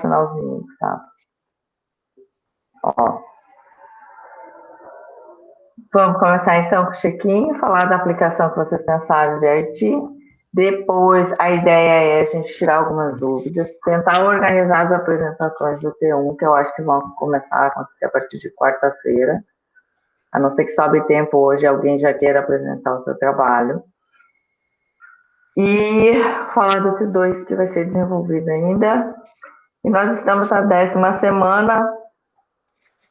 sinalzinho, sabe? Ó, vamos começar então com o check-in, falar da aplicação que vocês pensaram de IT. Depois, a ideia é a gente tirar algumas dúvidas, tentar organizar as apresentações do T1, que eu acho que vão começar a acontecer a partir de quarta-feira, a não ser que sobe tempo hoje, alguém já queira apresentar o seu trabalho. E falar do T2, que vai ser desenvolvido ainda. E nós estamos na 10ª semana.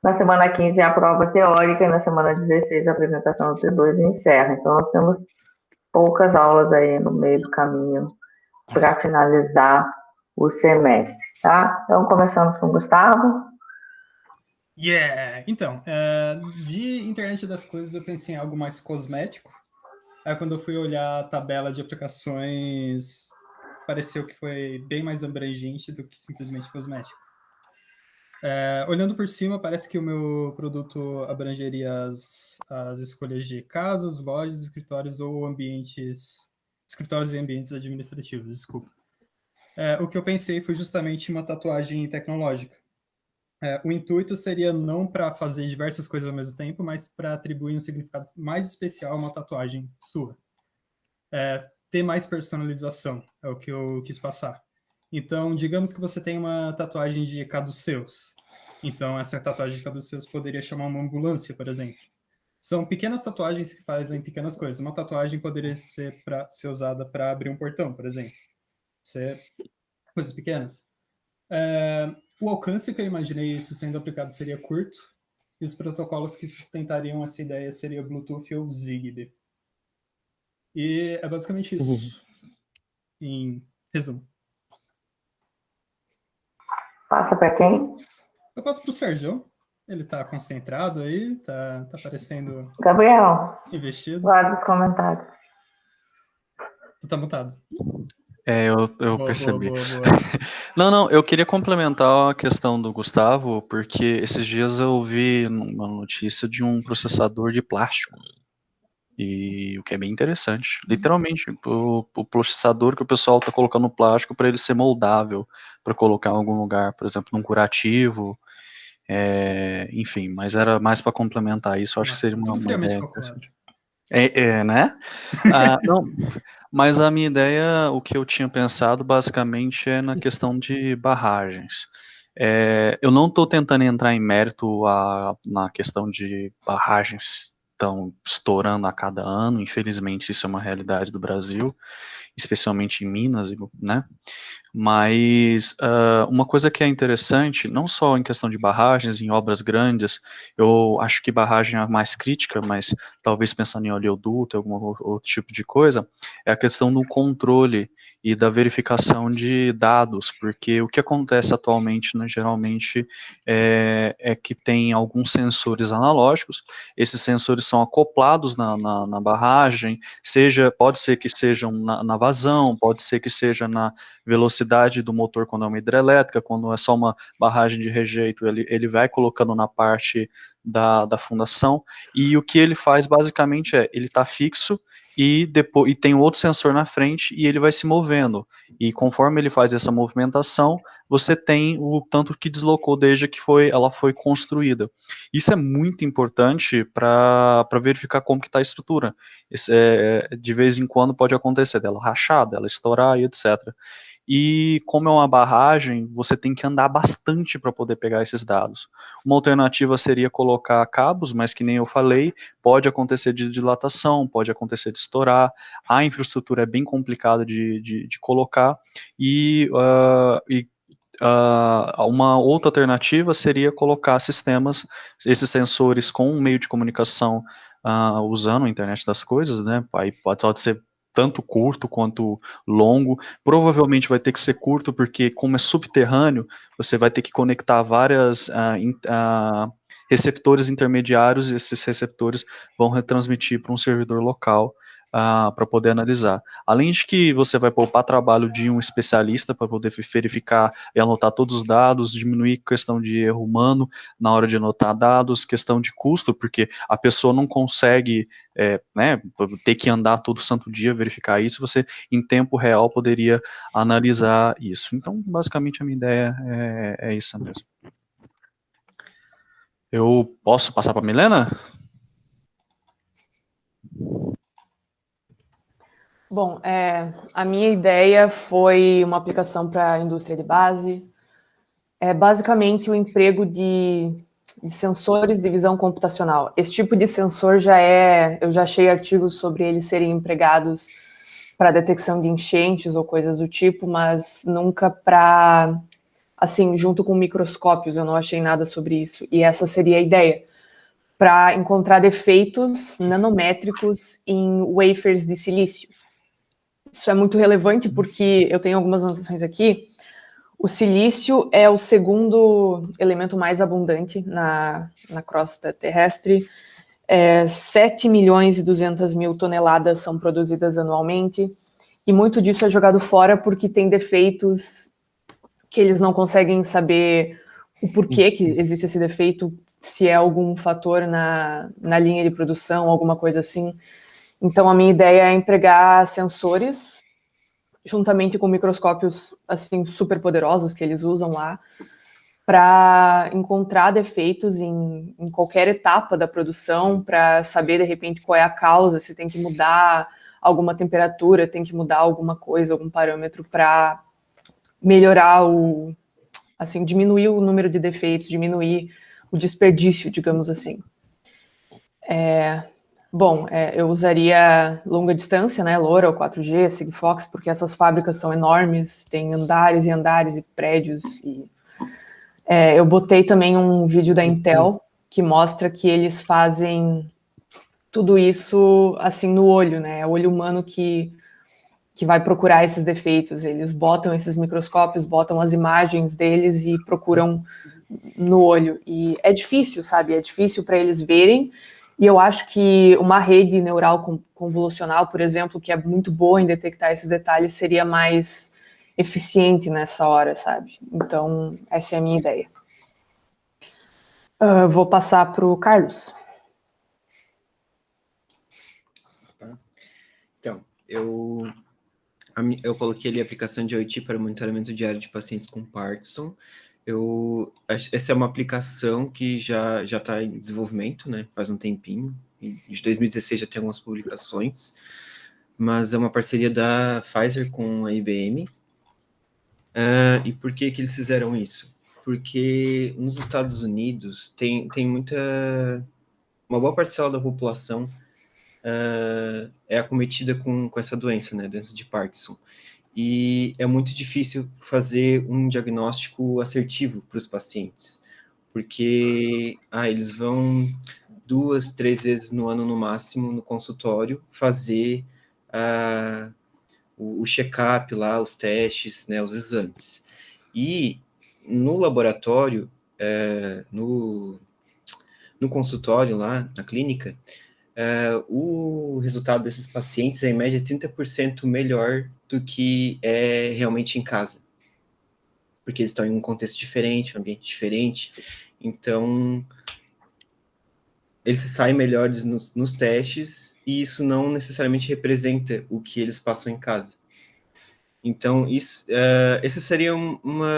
Na semana 15 é a prova teórica e na semana 16 a apresentação do T2 encerra. Então, nós temos poucas aulas aí no meio do caminho para finalizar o semestre, tá? Então, começamos com o Gustavo. Então, de internet das coisas eu pensei em algo mais cosmético. Aí quando eu fui olhar a tabela de aplicações, pareceu que foi bem mais abrangente do que simplesmente cosmético. Olhando por cima, parece que o meu produto abrangeria as escolhas de casas, lojas, escritórios ou escritórios e ambientes administrativos, desculpa. O que eu pensei foi justamente uma tatuagem tecnológica. O intuito seria não para fazer diversas coisas ao mesmo tempo, mas para atribuir um significado mais especial a uma tatuagem sua. Ter mais personalização, é o que eu quis passar. Então, digamos que você tem uma tatuagem de caduceus. Então, essa tatuagem de caduceus poderia chamar uma ambulância, por exemplo. São pequenas tatuagens que fazem pequenas coisas. Uma tatuagem poderia ser usada para abrir um portão, por exemplo. Coisas pequenas. O alcance que eu imaginei isso sendo aplicado seria curto, e os protocolos que sustentariam essa ideia seriam Bluetooth ou Zigbee. E é basicamente isso, em resumo. Passa para quem? Eu passo pro Sérgio. Ele tá concentrado aí, tá parecendo Gabriel, investido. guarda os comentários. Tu tá mutado. Eu Boa, percebi. boa. Não, eu queria complementar a questão do Gustavo, porque esses dias eu vi uma notícia de um processador de plástico. E o que é bem interessante. Literalmente, o processador que o pessoal tá colocando no plástico para ele ser moldável, para colocar em algum lugar, por exemplo, num curativo. Enfim, mas era mais para complementar isso, eu acho que seria Tudo uma friamente ideia calculado. interessante. Né? Não, mas a minha ideia, o que eu tinha pensado basicamente é na questão de barragens. Eu não estou tentando entrar em mérito na questão de barragens estão estourando a cada ano, infelizmente isso é uma realidade do Brasil, especialmente em Minas, né? Mas uma coisa que é interessante, não só em questão de barragens, em obras grandes, eu acho que barragem é a mais crítica, mas talvez pensando em oleoduto, algum outro tipo de coisa, é a questão do controle e da verificação de dados, porque o que acontece atualmente, né, geralmente, é que tem alguns sensores analógicos, esses sensores são acoplados na barragem, pode ser que sejam na vazão, pode ser que seja na velocidade do motor quando é uma hidrelétrica, quando é só uma barragem de rejeito, ele vai colocando na parte da fundação, e o que ele faz basicamente ele está fixo, e tem outro sensor na frente e ele vai se movendo, e conforme ele faz essa movimentação, você tem o tanto que deslocou desde que ela foi construída. Isso é muito importante para verificar como que está a estrutura. De vez em quando pode acontecer dela rachar, dela estourar e etc. E como é uma barragem, você tem que andar bastante para poder pegar esses dados. Uma alternativa seria colocar cabos, mas que nem eu falei, pode acontecer de dilatação, pode acontecer de estourar, a infraestrutura é bem complicada de colocar, uma outra alternativa seria colocar esses sensores com um meio de comunicação usando a internet das coisas, né? Aí pode ser tanto curto quanto longo, provavelmente vai ter que ser curto, porque como é subterrâneo, você vai ter que conectar várias receptores intermediários, e esses receptores vão retransmitir para um servidor local para poder analisar. Além de que você vai poupar trabalho de um especialista para poder verificar e anotar todos os dados, diminuir a questão de erro humano na hora de anotar dados, questão de custo, porque a pessoa não consegue né, ter que andar todo santo dia verificar isso, você em tempo real poderia analisar isso. Então, basicamente, a minha ideia é isso mesmo. Eu posso passar para a Milena? Bom, a minha ideia foi uma aplicação para a indústria de base. É basicamente o emprego de sensores de visão computacional. Esse tipo de sensor eu já achei artigos sobre eles serem empregados para detecção de enchentes ou coisas do tipo, mas nunca para, assim, junto com microscópios, eu não achei nada sobre isso. E essa seria a ideia, para encontrar defeitos nanométricos em wafers de silício. Isso é muito relevante porque eu tenho algumas anotações aqui. O silício é o segundo elemento mais abundante na crosta terrestre. 7 milhões e 200 mil toneladas são produzidas anualmente, e muito disso é jogado fora porque tem defeitos que eles não conseguem saber o porquê que existe esse defeito, se é algum fator na linha de produção, alguma coisa assim. Então, a minha ideia é empregar sensores juntamente com microscópios assim super poderosos que eles usam lá, para encontrar defeitos em qualquer etapa da produção, para saber de repente qual é a causa, se tem que mudar alguma temperatura, tem que mudar alguma coisa, algum parâmetro para melhorar diminuir o número de defeitos, diminuir o desperdício, digamos assim. Eu usaria longa distância, né, LoRa, 4G, Sigfox, porque essas fábricas são enormes, tem andares e andares e prédios. Eu botei também um vídeo da Intel que mostra que eles fazem tudo isso assim no olho, né? É o olho humano que vai procurar esses defeitos. Eles botam esses microscópios, botam as imagens deles e procuram no olho. E é difícil, sabe? É difícil para eles verem. E eu acho que uma rede neural convolucional, por exemplo, que é muito boa em detectar esses detalhes, seria mais eficiente nessa hora, sabe? Então, essa é a minha ideia. Vou passar para o Carlos. Então, eu coloquei ali a aplicação de IoT para monitoramento diário de pacientes com Parkinson. Essa é uma aplicação que já está em desenvolvimento, né? Faz um tempinho. De 2016 já tem algumas publicações, mas é uma parceria da Pfizer com a IBM. E por que eles fizeram isso? Porque nos Estados Unidos tem uma boa parcela da população é acometida com essa doença, né? Doença de Parkinson. E é muito difícil fazer um diagnóstico assertivo para os pacientes, porque eles vão 2, 3 vezes no ano, no máximo, no consultório, fazer o check-up lá, os testes, né, os exames. E no laboratório, no consultório lá, na clínica, o resultado desses pacientes é, em média, 30% melhor do que é realmente em casa. Porque eles estão em um contexto diferente, um ambiente diferente. Então, eles saem melhores nos testes, e isso não necessariamente representa o que eles passam em casa. Então, essa seria uma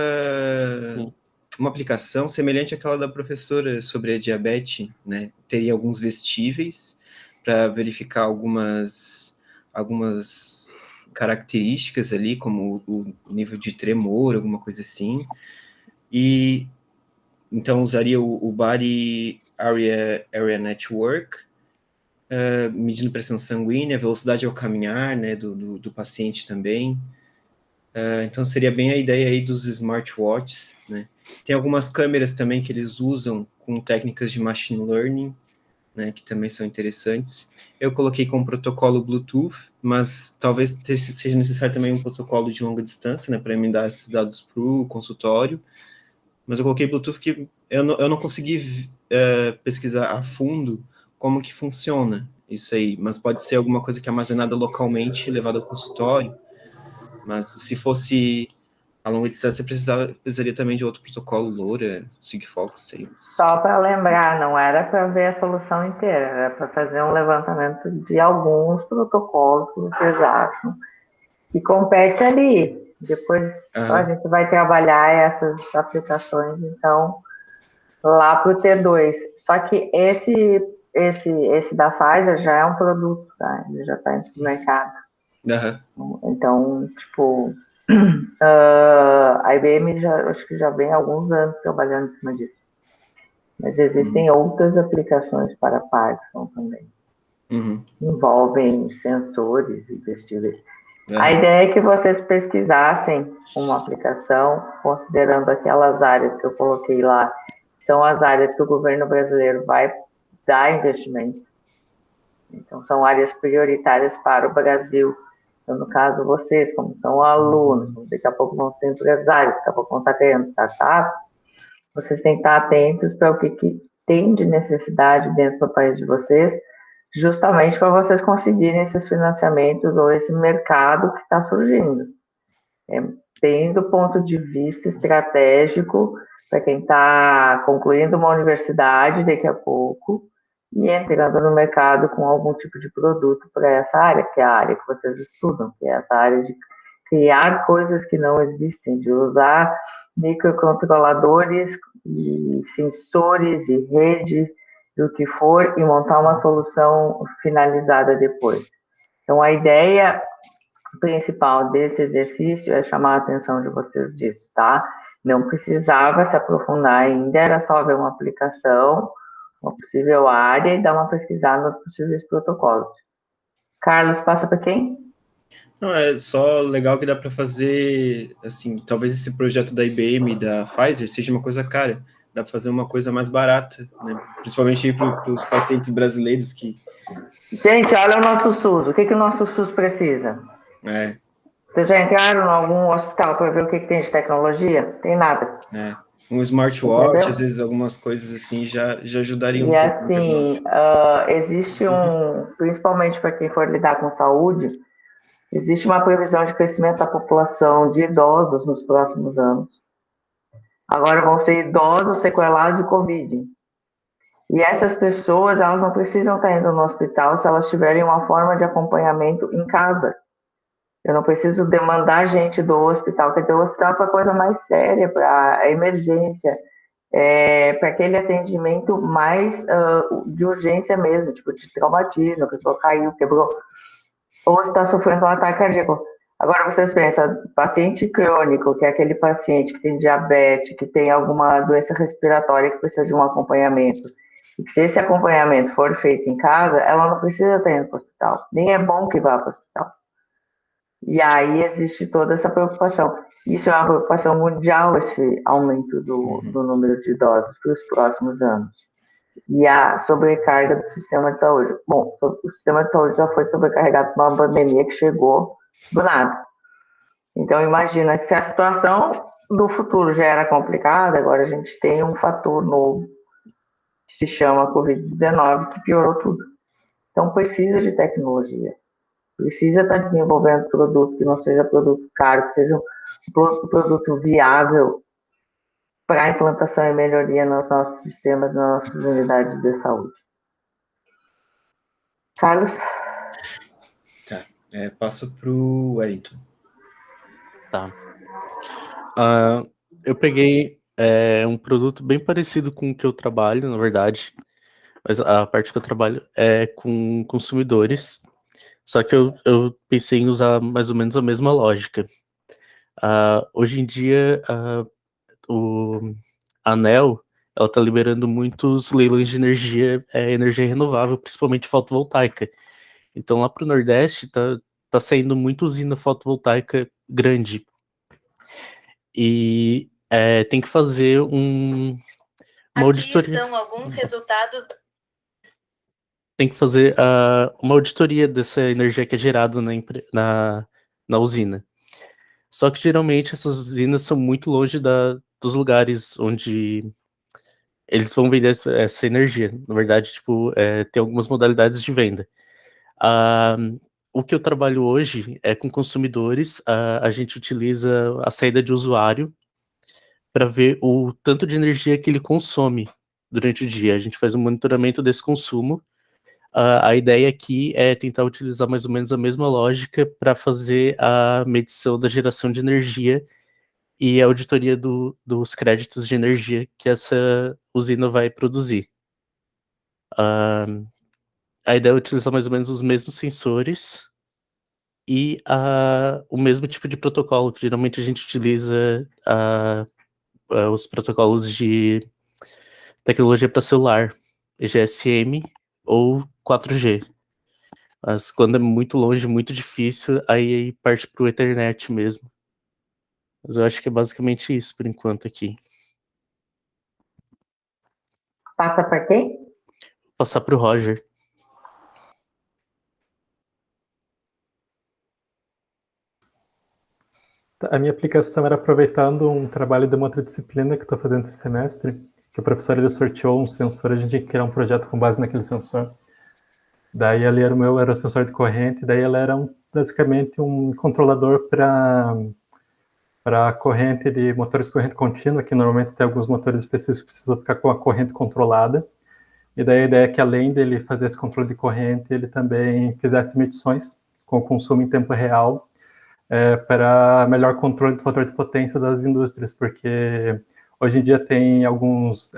aplicação semelhante àquela da professora sobre a diabetes, né? Teria alguns vestíveis para verificar algumas características ali, como o nível de tremor, alguma coisa assim. E então usaria o Body Area Network, medindo pressão sanguínea, velocidade ao caminhar, né, do paciente também. Então seria bem a ideia aí dos smartwatches, né? Tem algumas câmeras também que eles usam com técnicas de machine learning, né, que também são interessantes. Eu coloquei com protocolo Bluetooth, mas talvez seja necessário também um protocolo de longa distância, né, para emendar esses dados para o consultório. Mas eu coloquei Bluetooth porque eu não consegui pesquisar a fundo como que funciona isso aí. Mas pode ser alguma coisa que é armazenada localmente, levada ao consultório. Mas se fosse a longa distância, precisaria também de outro protocolo, LoRa, Sigfox, sei. Só para lembrar, não era para ver a solução inteira, era para fazer um levantamento de alguns protocolos que vocês acham que compete ali. Depois só a gente vai trabalhar essas aplicações, então, lá para o T2. Só que esse da Pfizer já é um produto, tá? Ele já está no mercado. Então, tipo, a IBM acho que já vem há alguns anos trabalhando em cima disso. Mas existem outras aplicações para Parkinson também. Envolvem sensores e vestíveis. A ideia é que vocês pesquisassem uma aplicação, considerando aquelas áreas que eu coloquei lá, que são as áreas que o governo brasileiro vai dar investimento. Então, são áreas prioritárias para o Brasil. Então, no caso, vocês, como são alunos, daqui a pouco vão ser empresários, daqui a pouco vão estar criando startup, vocês têm que estar atentos para o que tem de necessidade dentro do país de vocês, justamente para vocês conseguirem esses financiamentos ou esse mercado que está surgindo. Bem do ponto de vista estratégico, para quem está concluindo uma universidade daqui a pouco, e entrando no mercado com algum tipo de produto para essa área, que é a área que vocês estudam, que é essa área de criar coisas que não existem, de usar microcontroladores e sensores e rede, do que for, e montar uma solução finalizada depois. Então, a ideia principal desse exercício é chamar a atenção de vocês disso, tá? Não precisava se aprofundar ainda, era só ver uma aplicação, uma possível área e dar uma pesquisada nos possíveis protocolos. Carlos, passa para quem? Não, é só legal que dá para fazer, assim, talvez esse projeto da IBM, da Pfizer, seja uma coisa cara. Dá para fazer uma coisa mais barata, né? Principalmente para os pacientes brasileiros que... Gente, olha o nosso SUS. O que o nosso SUS precisa? Vocês já entraram em algum hospital para ver o que tem de tecnologia? Tem nada. Um smartwatch, entendeu? Às vezes algumas coisas assim já ajudariam um pouco. E assim, existe principalmente para quem for lidar com saúde, existe uma previsão de crescimento da população de idosos nos próximos anos. Agora vão ser idosos sequelados de Covid. E essas pessoas, elas não precisam estar indo no hospital se elas tiverem uma forma de acompanhamento em casa. Eu não preciso demandar gente do hospital, porque o hospital é para coisa mais séria, para emergência, para aquele atendimento mais de urgência mesmo, tipo de traumatismo, a pessoa caiu, quebrou, ou está sofrendo um ataque cardíaco. Agora vocês pensam, paciente crônico, que é aquele paciente que tem diabetes, que tem alguma doença respiratória que precisa de um acompanhamento, e que se esse acompanhamento for feito em casa, ela não precisa estar indo para o hospital, nem é bom que vá para o hospital. E aí existe toda essa preocupação. Isso é uma preocupação mundial, esse aumento do número de idosos para os próximos anos. E a sobrecarga do sistema de saúde. Bom, o sistema de saúde já foi sobrecarregado por uma pandemia que chegou do nada. Então, imagina que se a situação do futuro já era complicada, agora a gente tem um fator novo que se chama Covid-19, que piorou tudo. Então, precisa de tecnologia. Precisa estar desenvolvendo produto que não seja produto caro, que seja um produto viável para a implantação e melhoria nos nossos sistemas, nas nossas unidades de saúde. Carlos? Tá, passo para o Wellington. Tá. Eu peguei um produto bem parecido com o que eu trabalho, na verdade, mas a parte que eu trabalho é com consumidores, só que eu pensei em usar mais ou menos a mesma lógica. Hoje em dia, a ANEEL está liberando muitos leilões de energia renovável, principalmente fotovoltaica. Então, lá para o Nordeste, tá saindo muita usina fotovoltaica grande. E tem que fazer uma auditoria. Aqui estão alguns resultados. Tem que fazer uma auditoria dessa energia que é gerada na usina. Só que geralmente essas usinas são muito longe dos lugares onde eles vão vender essa energia. Na verdade, tem algumas modalidades de venda. O que eu trabalho hoje é com consumidores, a gente utiliza a saída de usuário para ver o tanto de energia que ele consome durante o dia. A gente faz um monitoramento desse consumo. A ideia aqui é tentar utilizar mais ou menos a mesma lógica para fazer a medição da geração de energia e a auditoria dos créditos de energia que essa usina vai produzir. A ideia é utilizar mais ou menos os mesmos sensores e o mesmo tipo de protocolo, que geralmente a gente utiliza os protocolos de tecnologia para celular, GSM ou 4G. Mas quando é muito longe, muito difícil, aí parte para o Ethernet mesmo. Mas eu acho que é basicamente isso por enquanto aqui. Passa para quem? Vou passar para o Roger. A minha aplicação era aproveitando um trabalho de uma outra disciplina que estou fazendo esse semestre, que o professor ele sorteou um sensor, a gente tinha que criar um projeto com base naquele sensor. Daí ali era o sensor de corrente, daí ela era basicamente um controlador para corrente de motores de corrente contínua, que normalmente tem alguns motores específicos que precisam ficar com a corrente controlada. E daí a ideia é que além dele fazer esse controle de corrente, ele também fizesse medições com o consumo em tempo real, para melhor controle do fator de potência das indústrias, porque hoje em dia tem alguns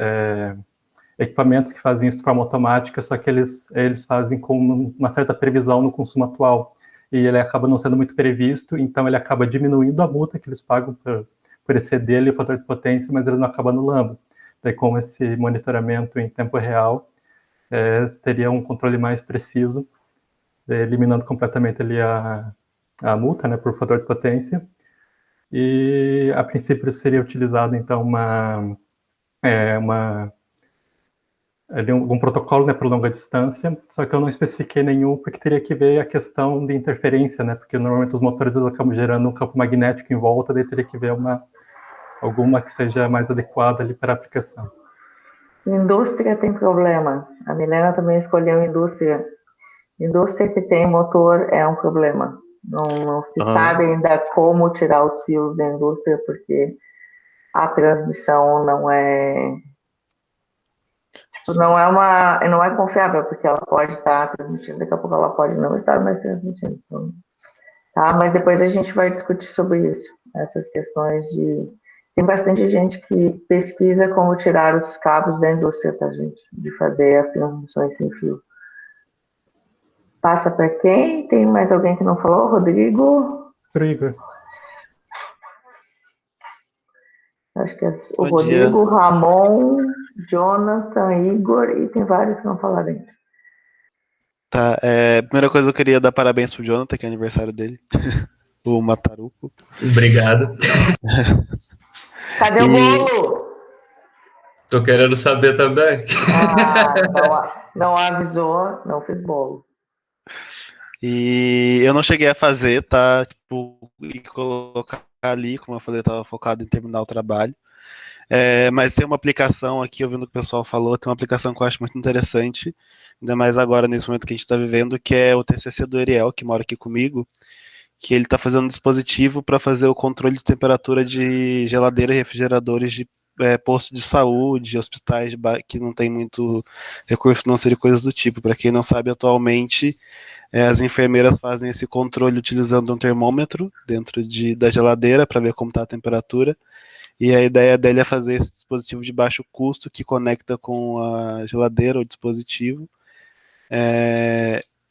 equipamentos que fazem isso de forma automática, só que eles fazem com uma certa previsão no consumo atual, e ele acaba não sendo muito previsto, então ele acaba diminuindo a multa que eles pagam por exceder ali o fator de potência, mas eles não acabam anulando. Daí, com esse monitoramento em tempo real, teria um controle mais preciso, eliminando completamente ali a multa, né, por fator de potência, e a princípio seria utilizado então um protocolo, né, para longa distância, só que eu não especifiquei nenhum porque teria que ver a questão de interferência, né, porque normalmente os motores eles acabam gerando um campo magnético em volta, daí teria que ver alguma que seja mais adequada ali para a aplicação. Indústria tem problema. A Milena também escolheu indústria. Indústria que tem motor é um problema. Não se sabe ainda como tirar os fios da indústria, porque a transmissão não é confiável, porque ela pode estar transmitindo, daqui a pouco ela pode não estar mais transmitindo. Então, tá? Mas depois a gente vai discutir sobre isso, essas questões de... Tem bastante gente que pesquisa como tirar os cabos da indústria, tá, gente? De fazer as transmissões sem fio. Passa para quem? Tem mais alguém que não falou? Rodrigo? Pro Igor. Acho que é o Rodrigo, Ramon, Jonathan, Igor, e tem vários que não falaram ainda. Tá, primeira coisa eu queria dar parabéns pro Jonathan, que é aniversário dele. O Mataruco. Obrigado. Cadê o bolo? Tô querendo saber também. Não avisou, não fiz bolo. E eu não cheguei a fazer, tá? Tipo, e colocar ali, como eu falei, eu tava focado em terminar o trabalho. Mas tem uma aplicação aqui, ouvindo o que o pessoal falou, tem uma aplicação que eu acho muito interessante, ainda mais agora, nesse momento que a gente está vivendo, que é o TCC do Ariel, que mora aqui comigo, que ele está fazendo um dispositivo para fazer o controle de temperatura de geladeira e refrigeradores de postos de saúde, hospitais que não tem muito recurso financeiro e coisas do tipo. Para quem não sabe, atualmente as enfermeiras fazem esse controle utilizando um termômetro dentro da geladeira para ver como está a temperatura, e a ideia dele é fazer esse dispositivo de baixo custo que conecta com a geladeira, o dispositivo,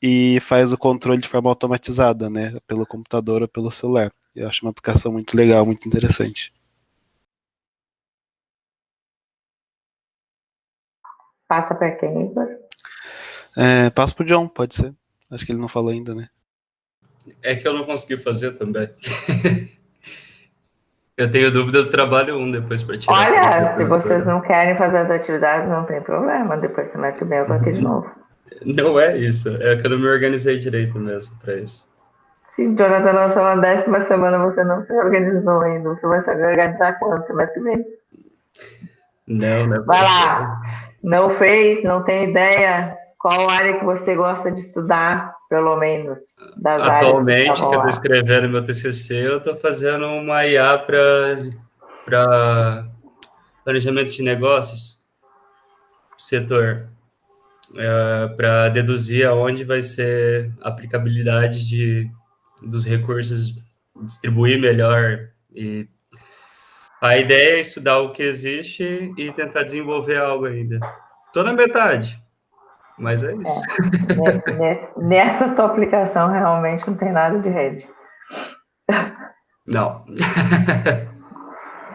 e faz o controle de forma automatizada, né, pelo computador ou pelo celular. Eu acho uma aplicação muito legal, muito interessante. Passa para quem, Igor? Passa pro John, pode ser. Acho que ele não falou ainda, né? É que eu não consegui fazer também. Eu tenho dúvida do trabalho 1 depois para tirar. Olha, se vocês não querem fazer as atividades, não tem problema. Depois semana que vem eu vou aqui de novo. Não é isso. É que eu não me organizei direito mesmo para isso. Se Jonathan lançou na 10ª semana, você não se organizou ainda. Você vai se organizar quando? Semana que vem? Não. Vai lá. Não fez, não tem ideia. Qual área que você gosta de estudar, pelo menos, das áreas que Atualmente, que estavam eu estou lá? escrevendo meu TCC, eu estou fazendo uma IA para planejamento de negócios, setor, para deduzir aonde vai ser a aplicabilidade dos recursos, distribuir melhor. E a ideia é estudar o que existe e tentar desenvolver algo ainda. Estou na metade, mas é isso. Nessa tua aplicação, realmente não tem nada de rede. Não.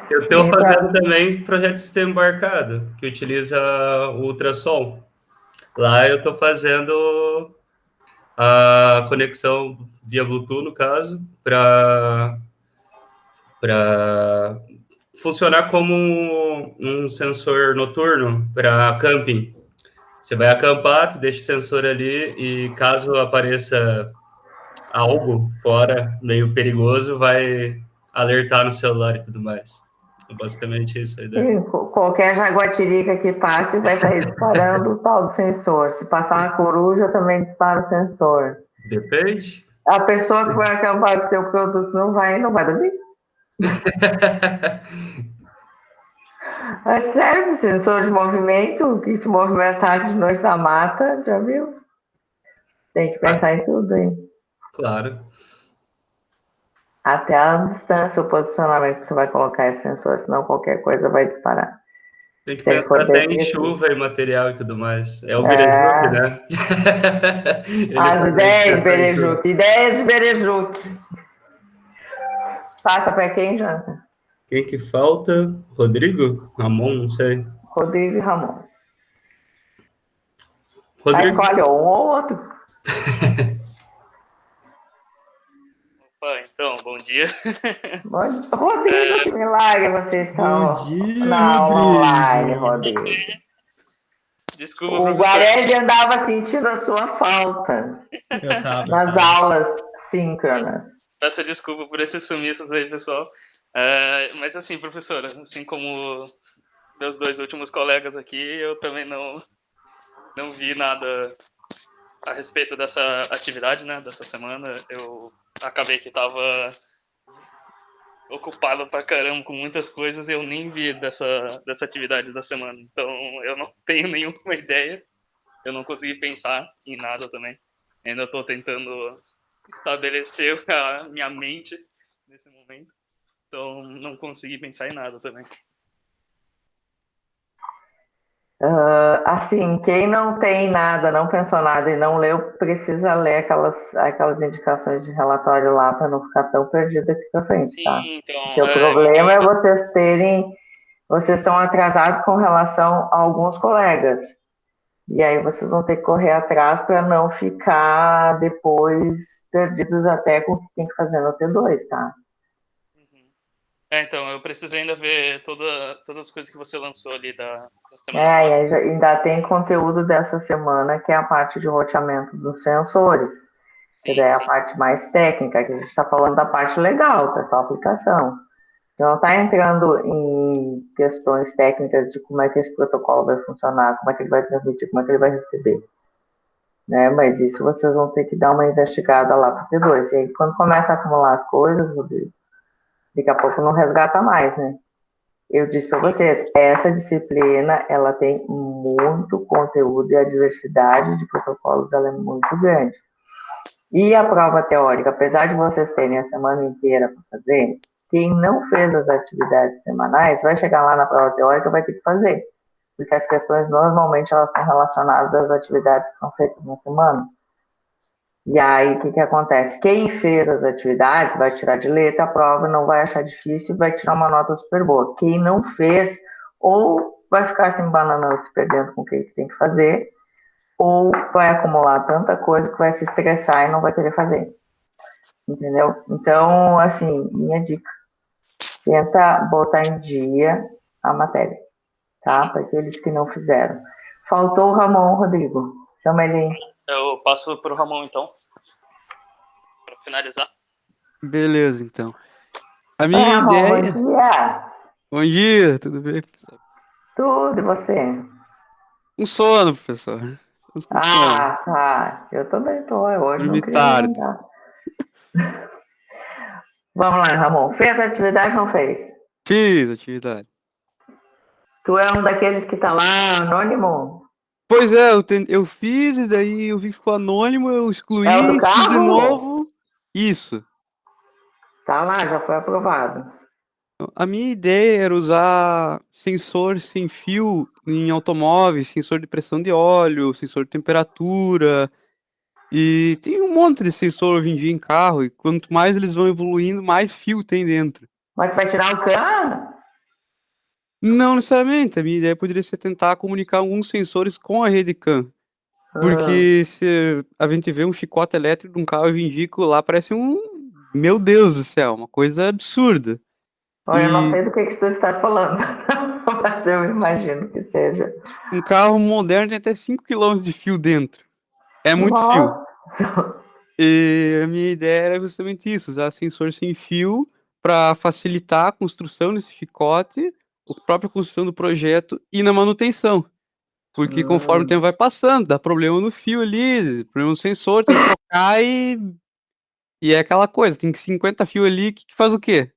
Eu estou fazendo também projeto de sistema embarcado, que utiliza o ultrassom. Lá eu estou fazendo a conexão via Bluetooth, no caso, para funcionar como um sensor noturno para camping. Você vai acampar, tu deixa o sensor ali e caso apareça algo fora, meio perigoso, vai alertar no celular e tudo mais. É basicamente isso a ideia. Qualquer jaguatirica que passe vai sair disparando o tal do sensor. Se passar uma coruja, também dispara o sensor. Depende. A pessoa que vai acampar com o seu produto não vai dormir. É sério, sensor de movimento, que se movimenta tarde de noite na mata, já viu? Tem que pensar em tudo, hein? Claro. Até a distância, o posicionamento que você vai colocar esse sensor, senão qualquer coisa vai disparar. Tem que pensar até em chuva e material e tudo mais. É o Berejuque, né? As ideias de Berejuque. Passa para quem, Janta? Quem que falta? Rodrigo? Ramon? Não sei. Rodrigo e Ramon. Rodrigo. Aí escolhe um ou outro. Opa, então, bom dia. Bom dia. Rodrigo, que milagre você está na aula online, Rodrigo. Desculpa, o Guarelli andava sentindo a sua falta nas aulas síncronas. Peço desculpa por esses sumiços aí, pessoal. Mas assim, professora, assim como meus dois últimos colegas aqui, eu também não vi nada a respeito dessa atividade, né, dessa semana. Eu acabei que estava ocupado pra caramba com muitas coisas e eu nem vi dessa atividade da semana. Então, eu não tenho nenhuma ideia. Eu não consegui pensar em nada também. Ainda estou tentando estabelecer a minha mente nesse momento. Então, não consegui pensar em nada também. Assim, quem não tem nada, não pensou nada e não leu, precisa ler aquelas indicações de relatório lá para não ficar tão perdido aqui para frente, tá? Sim, então, porque o problema é vocês estão atrasados com relação a alguns colegas. E aí vocês vão ter que correr atrás para não ficar depois perdidos até com o que tem que fazer no T2, tá? Então, eu preciso ainda ver todas as coisas que você lançou ali da semana. E ainda tem conteúdo dessa semana, que é a parte de roteamento dos sensores. Que daí é a parte mais técnica, que a gente está falando da parte legal, da sua aplicação. Então, não está entrando em questões técnicas de como é que esse protocolo vai funcionar, como é que ele vai transmitir, como é que ele vai receber. Né? Mas isso vocês vão ter que dar uma investigada lá para o T2. E aí, quando começa a acumular as coisas, Rodrigo, daqui a pouco não resgata mais, né? Eu disse para vocês, essa disciplina, ela tem muito conteúdo e a diversidade de protocolos ela é muito grande. E a prova teórica, apesar de vocês terem a semana inteira para fazer, quem não fez as atividades semanais vai chegar lá na prova teórica e vai ter que fazer. Porque as questões normalmente elas estão relacionadas às atividades que são feitas na semana. E aí, o que acontece? Quem fez as atividades vai tirar de letra a prova, não vai achar difícil e vai tirar uma nota super boa. Quem não fez, ou vai ficar se embananando, se perdendo com o que tem que fazer, ou vai acumular tanta coisa que vai se estressar e não vai querer fazer. Entendeu? Então, assim, minha dica. Tenta botar em dia a matéria, tá? Para aqueles que não fizeram. Faltou o Ramon, Rodrigo. Chama ele aí. Eu passo para o Ramon, então, para finalizar. Beleza, então. A minha Ramon, ideia... bom dia. Bom dia, tudo bem? Tudo, e você? Um sono, professor. Construção. Ah, tá. Eu também tô. Hoje não Dormi queria tarde. levantar. Vamos lá, Ramon. Fez a atividade ou não fez? Fiz atividade. Tu é um daqueles que tá lá, anônimo? Pois é, eu fiz e daí eu vi que ficou anônimo, eu É o do excluí, fiz de carro? novo. Isso. Tá lá, já foi aprovado. A minha ideia era usar sensor sem fio em automóveis, sensor de pressão de óleo, sensor de temperatura. E tem um monte de sensor hoje em dia em carro, e quanto mais eles vão evoluindo, mais fio tem dentro. Mas tu vai tirar o cano? Não necessariamente, a minha ideia poderia ser tentar comunicar alguns sensores com a rede CAN. Porque se a gente vê um chicote elétrico de um carro vindico lá, parece um. Meu Deus do céu, uma coisa absurda. Olha, eu não E sei do que tu estás falando, mas eu imagino que seja. um carro moderno tem até 5 km de fio dentro. É muito fio. Nossa! E a minha ideia era justamente isso, usar sensor sem fio para facilitar a construção desse chicote, a própria construção do projeto e na manutenção. Porque conforme o tempo vai passando, dá problema no fio ali, problema no sensor, tem que trocar e é aquela coisa, tem 50 fios ali, que faz o quê?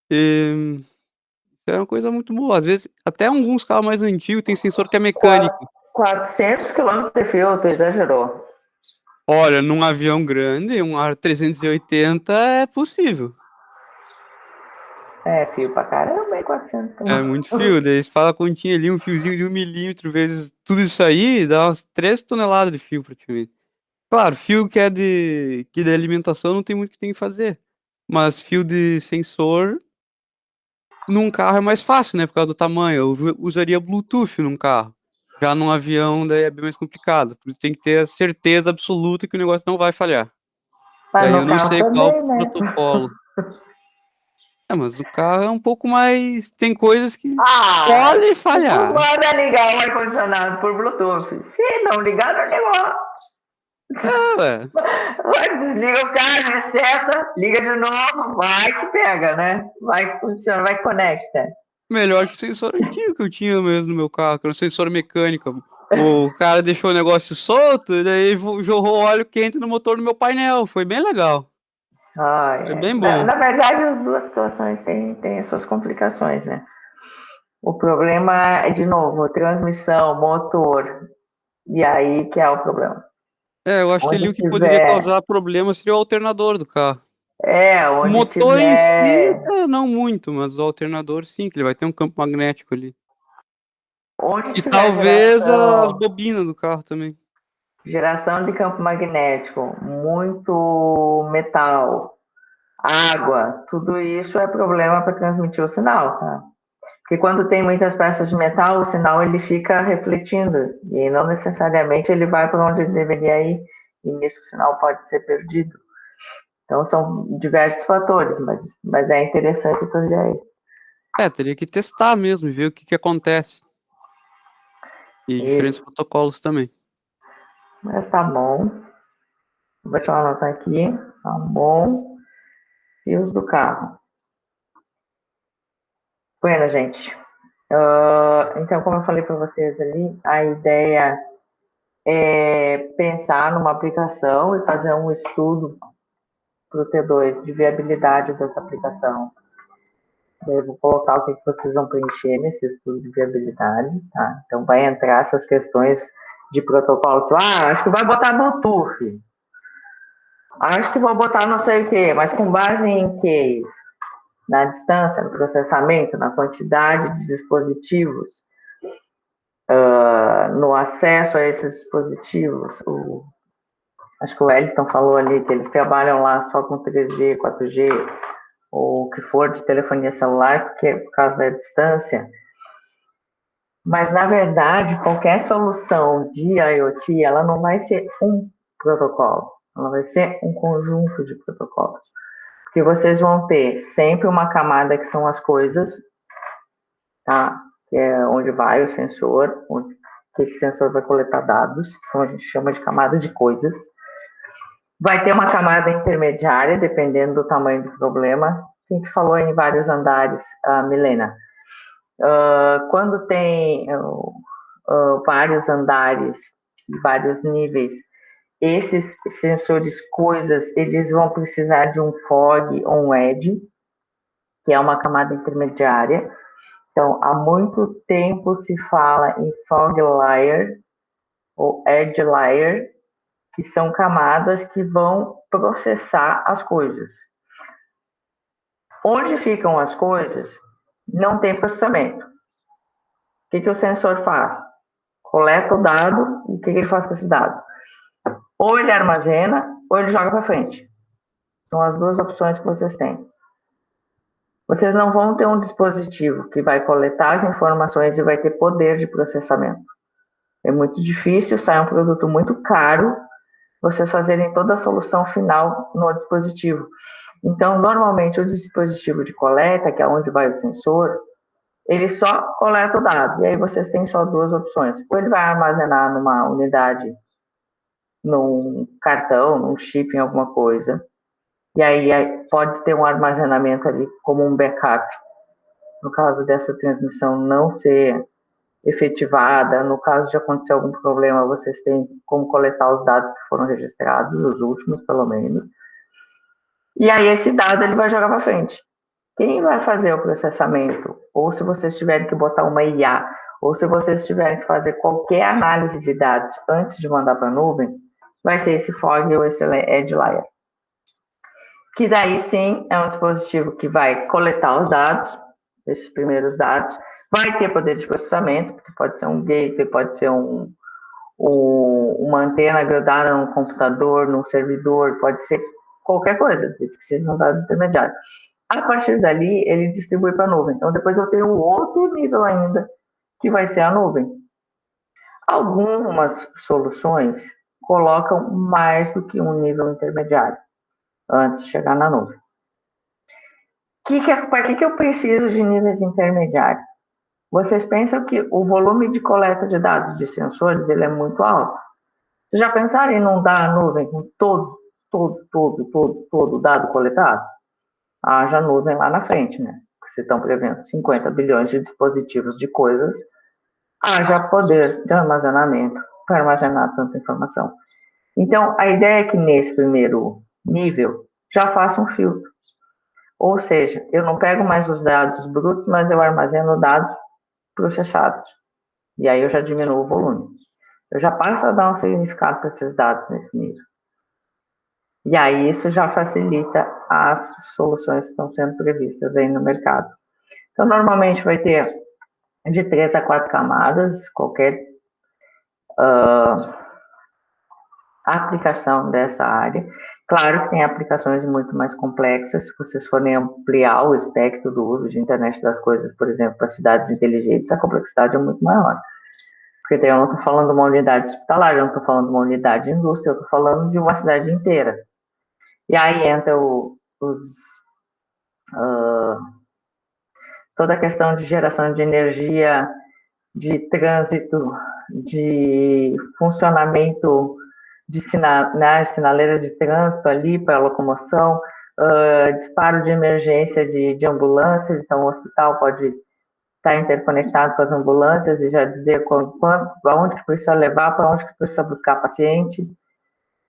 Isso é uma coisa muito boa. Às vezes, até alguns carros mais antigos tem sensor que é mecânico. 400 quilômetros de fio, tu exagerou. Olha, num avião grande, um A380 é possível. É, fio pra caramba, é 400 É muito quilômetros. fio, daí você fala a continha ali, um fiozinho de 1 milímetro vezes tudo isso aí, dá umas 3 toneladas de fio praticamente. Claro, fio que de alimentação não tem muito o que tem que fazer. Mas fio de sensor num carro é mais fácil, né? Por causa do tamanho. Eu usaria Bluetooth num carro. Já num avião, daí é bem mais complicado. Por isso tem que ter a certeza absoluta que o negócio não vai falhar. Mas Daí eu no não carro sei qual também, o né? protocolo. É, mas o carro é um pouco mais. Tem coisas que Ah, podem tu falhar. manda ligar o ar-condicionado por Bluetooth. Se não ligar, não ligou. É, ué. Desliga o carro, reseta, liga de novo, vai que pega, né? Vai que funciona, vai que conecta. Melhor que o sensor antigo que eu tinha mesmo no meu carro, que era um sensor mecânico. O cara deixou o negócio solto e daí jorrou óleo quente no motor do meu painel. Foi bem legal. Foi bem bom. Na verdade, as duas situações têm as suas complicações, né? O problema é, de novo, transmissão, motor. E aí que é o problema. É, eu acho que ali Onde o que poderia tiver. causar problema seria o alternador do carro. O Onde motor em si, tiver. não muito, mas o alternador sim, que ele vai ter um campo magnético ali. Onde E tiver talvez as geração. bobinas do carro também. Geração de campo magnético, muito metal, água, tudo isso é problema para transmitir o sinal, tá? Porque quando tem muitas peças de metal, o sinal ele fica refletindo e não necessariamente ele vai para onde ele deveria ir e nisso o sinal pode ser perdido. Então são diversos fatores, mas é interessante tu olhar aí. Teria que testar mesmo e ver o que acontece. E diferentes protocolos também. Mas tá bom. Vou te anotar aqui. Tá bom. Fios do carro. Bueno, gente. Então, como eu falei para vocês ali, a ideia é pensar numa aplicação e fazer um estudo para o T2 de viabilidade dessa aplicação. Eu vou colocar o que vocês vão preencher nesse estudo de viabilidade, tá? Então, vai entrar essas questões de protocolo. Acho que vai botar Bluetooth. Acho que vou botar não sei o quê, mas com base em quê? Na distância, no processamento, na quantidade de dispositivos, no acesso a esses dispositivos. Acho que o Wellington falou ali que eles trabalham lá só com 3G, 4G, ou o que for de telefonia celular, porque é por causa da distância. Mas, na verdade, qualquer solução de IoT, ela não vai ser um protocolo, ela vai ser um conjunto de protocolos. Porque vocês vão ter sempre uma camada que são as coisas, tá? Que é onde vai o sensor, onde esse sensor vai coletar dados, então a gente chama de camada de coisas. Vai ter uma camada intermediária, dependendo do tamanho do problema. A gente falou em vários andares, Milena. Quando tem vários andares vários níveis. Esses sensores coisas, eles vão precisar de um fog ou um edge, que é uma camada intermediária. Então, há muito tempo se fala em fog layer ou edge layer, que são camadas que vão processar as coisas. Onde ficam as coisas, não tem processamento. O que o sensor faz? Coleta o dado, e o que ele faz com esse dado? Ou ele armazena, ou ele joga para frente. São as duas opções que vocês têm. Vocês não vão ter um dispositivo que vai coletar as informações e vai ter poder de processamento. É muito difícil, sai um produto muito caro, vocês fazerem toda a solução final no dispositivo. Então, normalmente, o dispositivo de coleta, que é onde vai o sensor, ele só coleta o dado. E aí vocês têm só duas opções. Ou ele vai armazenar numa unidade, num cartão, num chip, em alguma coisa. E aí pode ter um armazenamento ali como um backup. No caso dessa transmissão não ser efetivada, no caso de acontecer algum problema, vocês têm como coletar os dados que foram registrados, os últimos, pelo menos. E aí esse dado ele vai jogar para frente. Quem vai fazer o processamento, ou se vocês tiverem que botar uma IA, ou se vocês tiverem que fazer qualquer análise de dados antes de mandar para a nuvem, vai ser esse fog ou esse edge layer. Que daí sim é um dispositivo que vai coletar os dados, esses primeiros dados, vai ter poder de processamento, porque pode ser um gateway, pode ser uma antena grudada num computador, num servidor, pode ser qualquer coisa, desde que seja um dado intermediário. A partir dali, ele distribui para a nuvem. Então, depois eu tenho outro nível ainda, que vai ser a nuvem. Algumas soluções colocam mais do que um nível intermediário, antes de chegar na nuvem. Para que eu preciso de níveis intermediários? Vocês pensam que o volume de coleta de dados de sensores ele é muito alto? Vocês já pensaram em inundar a nuvem com todo o dado coletado? Haja nuvem lá na frente, né? Vocês estão prevendo 50 bilhões de dispositivos de coisas, haja poder de armazenamento para armazenar tanta informação. Então, a ideia é que nesse primeiro nível já faça um filtro. Ou seja, eu não pego mais os dados brutos, mas eu armazeno dados processados. E aí eu já diminuo o volume. Eu já passo a dar um significado para esses dados nesse nível. E aí isso já facilita as soluções que estão sendo previstas aí no mercado. Então, normalmente vai ter de 3 a 4 camadas, qualquer aplicação dessa área. Claro que tem aplicações muito mais complexas, se vocês forem ampliar o espectro do uso de internet das coisas, por exemplo, para cidades inteligentes, a complexidade é muito maior. Porque daí eu não estou falando de uma unidade hospitalar, eu não estou falando de uma unidade de indústria, eu estou falando de uma cidade inteira. E aí entra toda a questão de geração de energia, de trânsito, de funcionamento de sinaleira de trânsito ali para locomoção, disparo de emergência de ambulâncias, então o hospital pode estar interconectado com as ambulâncias e já dizer aonde que precisa levar, para onde que precisa buscar paciente,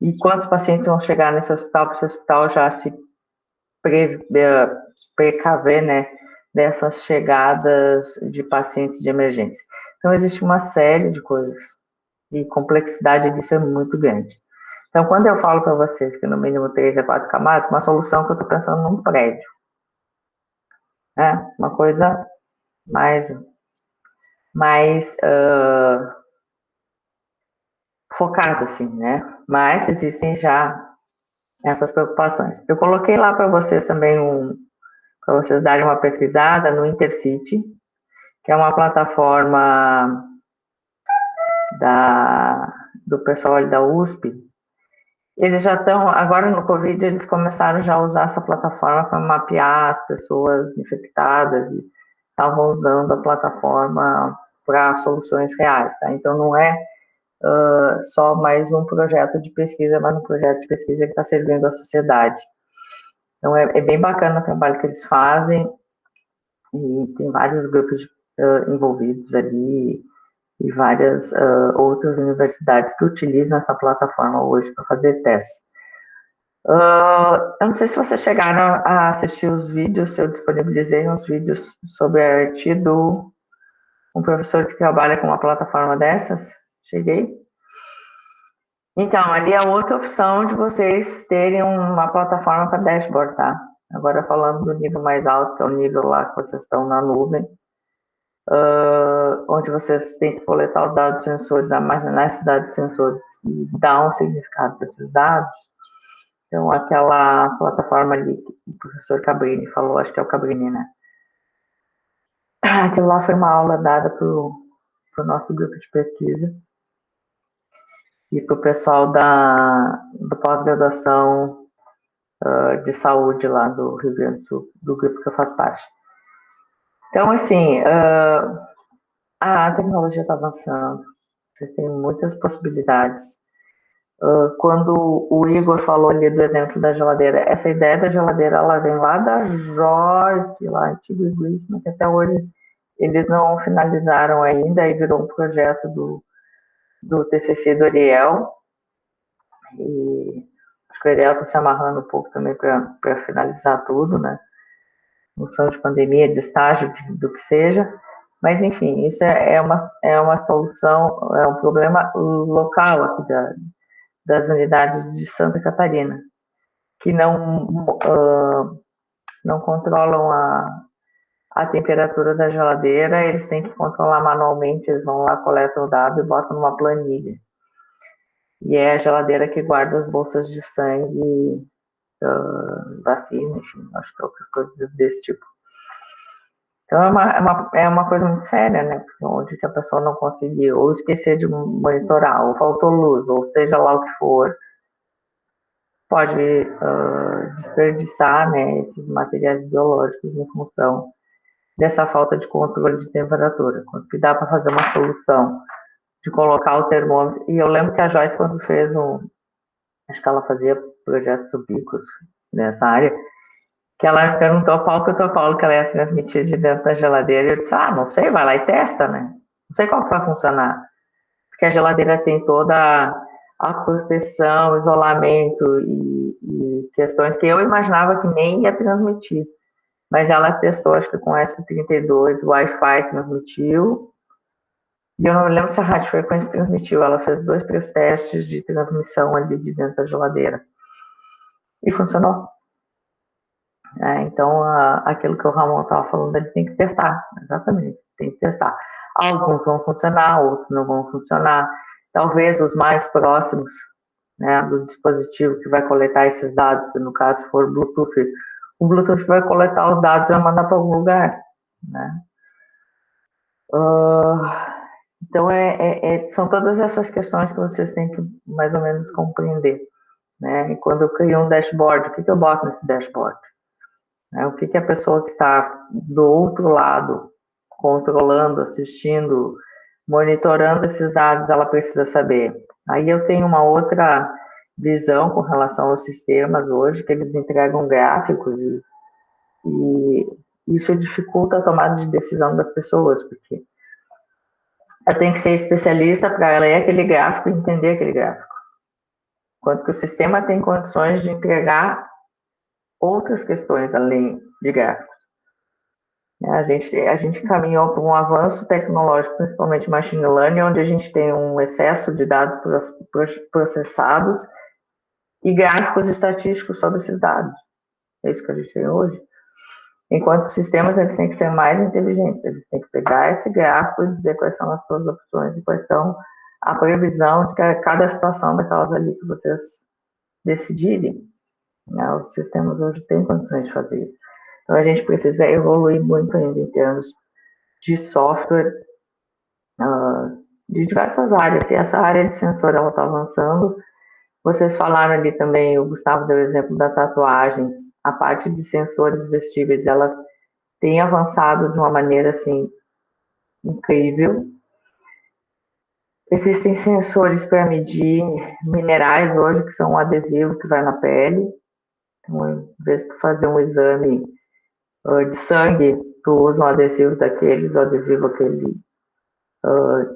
e quantos pacientes vão chegar nesse hospital, para esse hospital já se precaver, né, dessas chegadas de pacientes de emergência. Então, existe uma série de coisas, e a complexidade disso é muito grande. Então, quando eu falo para vocês que no mínimo 3 a 4 camadas, uma solução que eu estou pensando num prédio, né, uma coisa mais focada, assim, né, mas existem já essas preocupações. Eu coloquei lá para vocês também para vocês darem uma pesquisada no Intercity, que é uma plataforma do pessoal ali da USP. Eles já estão, agora no Covid, eles começaram já a usar essa plataforma para mapear as pessoas infectadas e estavam usando a plataforma para soluções reais, tá? Então não é só mais um projeto de pesquisa, mas um projeto de pesquisa que está servindo à sociedade. Então é bem bacana o trabalho que eles fazem, e tem vários grupos envolvidos ali, e várias outras universidades que utilizam essa plataforma hoje para fazer testes. Eu não sei se vocês chegaram a assistir os vídeos, se eu disponibilizei uns vídeos sobre a arte do um professor que trabalha com uma plataforma dessas. Cheguei? Então, ali é outra opção de vocês terem uma plataforma para dashboard, tá? Agora falando do nível mais alto, que é o nível lá que vocês estão na nuvem, onde vocês têm que coletar os dados de sensores, armazenar esses dados de sensores e dar um significado para esses dados. Então, aquela plataforma ali que o professor Cabrini falou, acho que é o Cabrini, né? Aquilo lá foi uma aula dada para o nosso grupo de pesquisa e para o pessoal da pós-graduação de saúde lá do Rio Grande do Sul, do grupo que eu faço parte. Então, assim, a tecnologia está avançando, vocês têm muitas possibilidades. Quando o Igor falou ali do exemplo da geladeira, essa ideia da geladeira, ela vem lá da Joyce, lá antigo Greece, que até hoje eles não finalizaram ainda, e virou um projeto do TCC do Ariel, e acho que o Ariel está se amarrando um pouco também para finalizar tudo, né, função de pandemia, de estágio, do que seja, mas enfim, isso é uma solução, é um problema local aqui das unidades de Santa Catarina, que não controlam a temperatura da geladeira, eles têm que controlar manualmente, eles vão lá, coletam o dado e botam numa planilha. E é a geladeira que guarda as bolsas de sangue, vacina, enfim, acho que outras coisas desse tipo. Então é uma coisa muito séria, né? Onde que a pessoa não conseguiu, ou esquecer de monitorar, ou faltou luz, ou seja lá o que for, pode desperdiçar, né, esses materiais biológicos em função dessa falta de controle de temperatura. Quando que dá para fazer uma solução de colocar o termômetro. E eu lembro que a Joyce, quando fez acho que ela fazia projetos subicos nessa área, que ela perguntou qual que ela ia transmitir de dentro da geladeira, e eu disse, não sei, vai lá e testa, né? Não sei qual que vai funcionar. Porque a geladeira tem toda a proteção, isolamento e questões que eu imaginava que nem ia transmitir. Mas ela testou, acho que com SP32, o Wi-Fi transmitiu, e eu não lembro se a radiofrequência transmitiu, ela fez 2, 3 testes de transmissão ali de dentro da geladeira. E funcionou. Então, aquilo que o Ramon estava falando, ele tem que testar, exatamente, tem que testar. Alguns vão funcionar, outros não vão funcionar. Talvez os mais próximos, né, do dispositivo que vai coletar esses dados, se no caso for Bluetooth, o Bluetooth vai coletar os dados e vai mandar para algum lugar, né? Então, são todas essas questões que vocês têm que mais ou menos compreender, né? E quando eu crio um dashboard, o que eu boto nesse dashboard? O que a pessoa que está do outro lado, controlando, assistindo, monitorando esses dados, ela precisa saber. Aí eu tenho uma outra visão com relação aos sistemas hoje, que eles entregam gráficos e isso dificulta a tomada de decisão das pessoas, porque eu tenho que ser especialista para ler aquele gráfico e entender aquele gráfico. Enquanto que o sistema tem condições de entregar outras questões além de gráficos. A gente caminhou para um avanço tecnológico, principalmente machine learning, onde a gente tem um excesso de dados processados e gráficos estatísticos sobre esses dados. É isso que a gente tem hoje. Enquanto os sistemas, eles têm que ser mais inteligentes, eles têm que pegar esse gráfico e dizer quais são as suas opções e quais são a previsão de cada situação daquelas ali que vocês decidirem. Os sistemas hoje têm condições de fazer isso. Então, a gente precisa evoluir muito ainda em termos de software de diversas áreas. E essa área de sensor, ela está avançando. Vocês falaram ali também, o Gustavo deu o exemplo da tatuagem. A parte de sensores vestíveis, ela tem avançado de uma maneira, assim, incrível. Existem sensores para medir minerais hoje, que são um adesivo que vai na pele. Então, em vez de fazer um exame de sangue, tu usa um adesivo daqueles, o adesivo aquele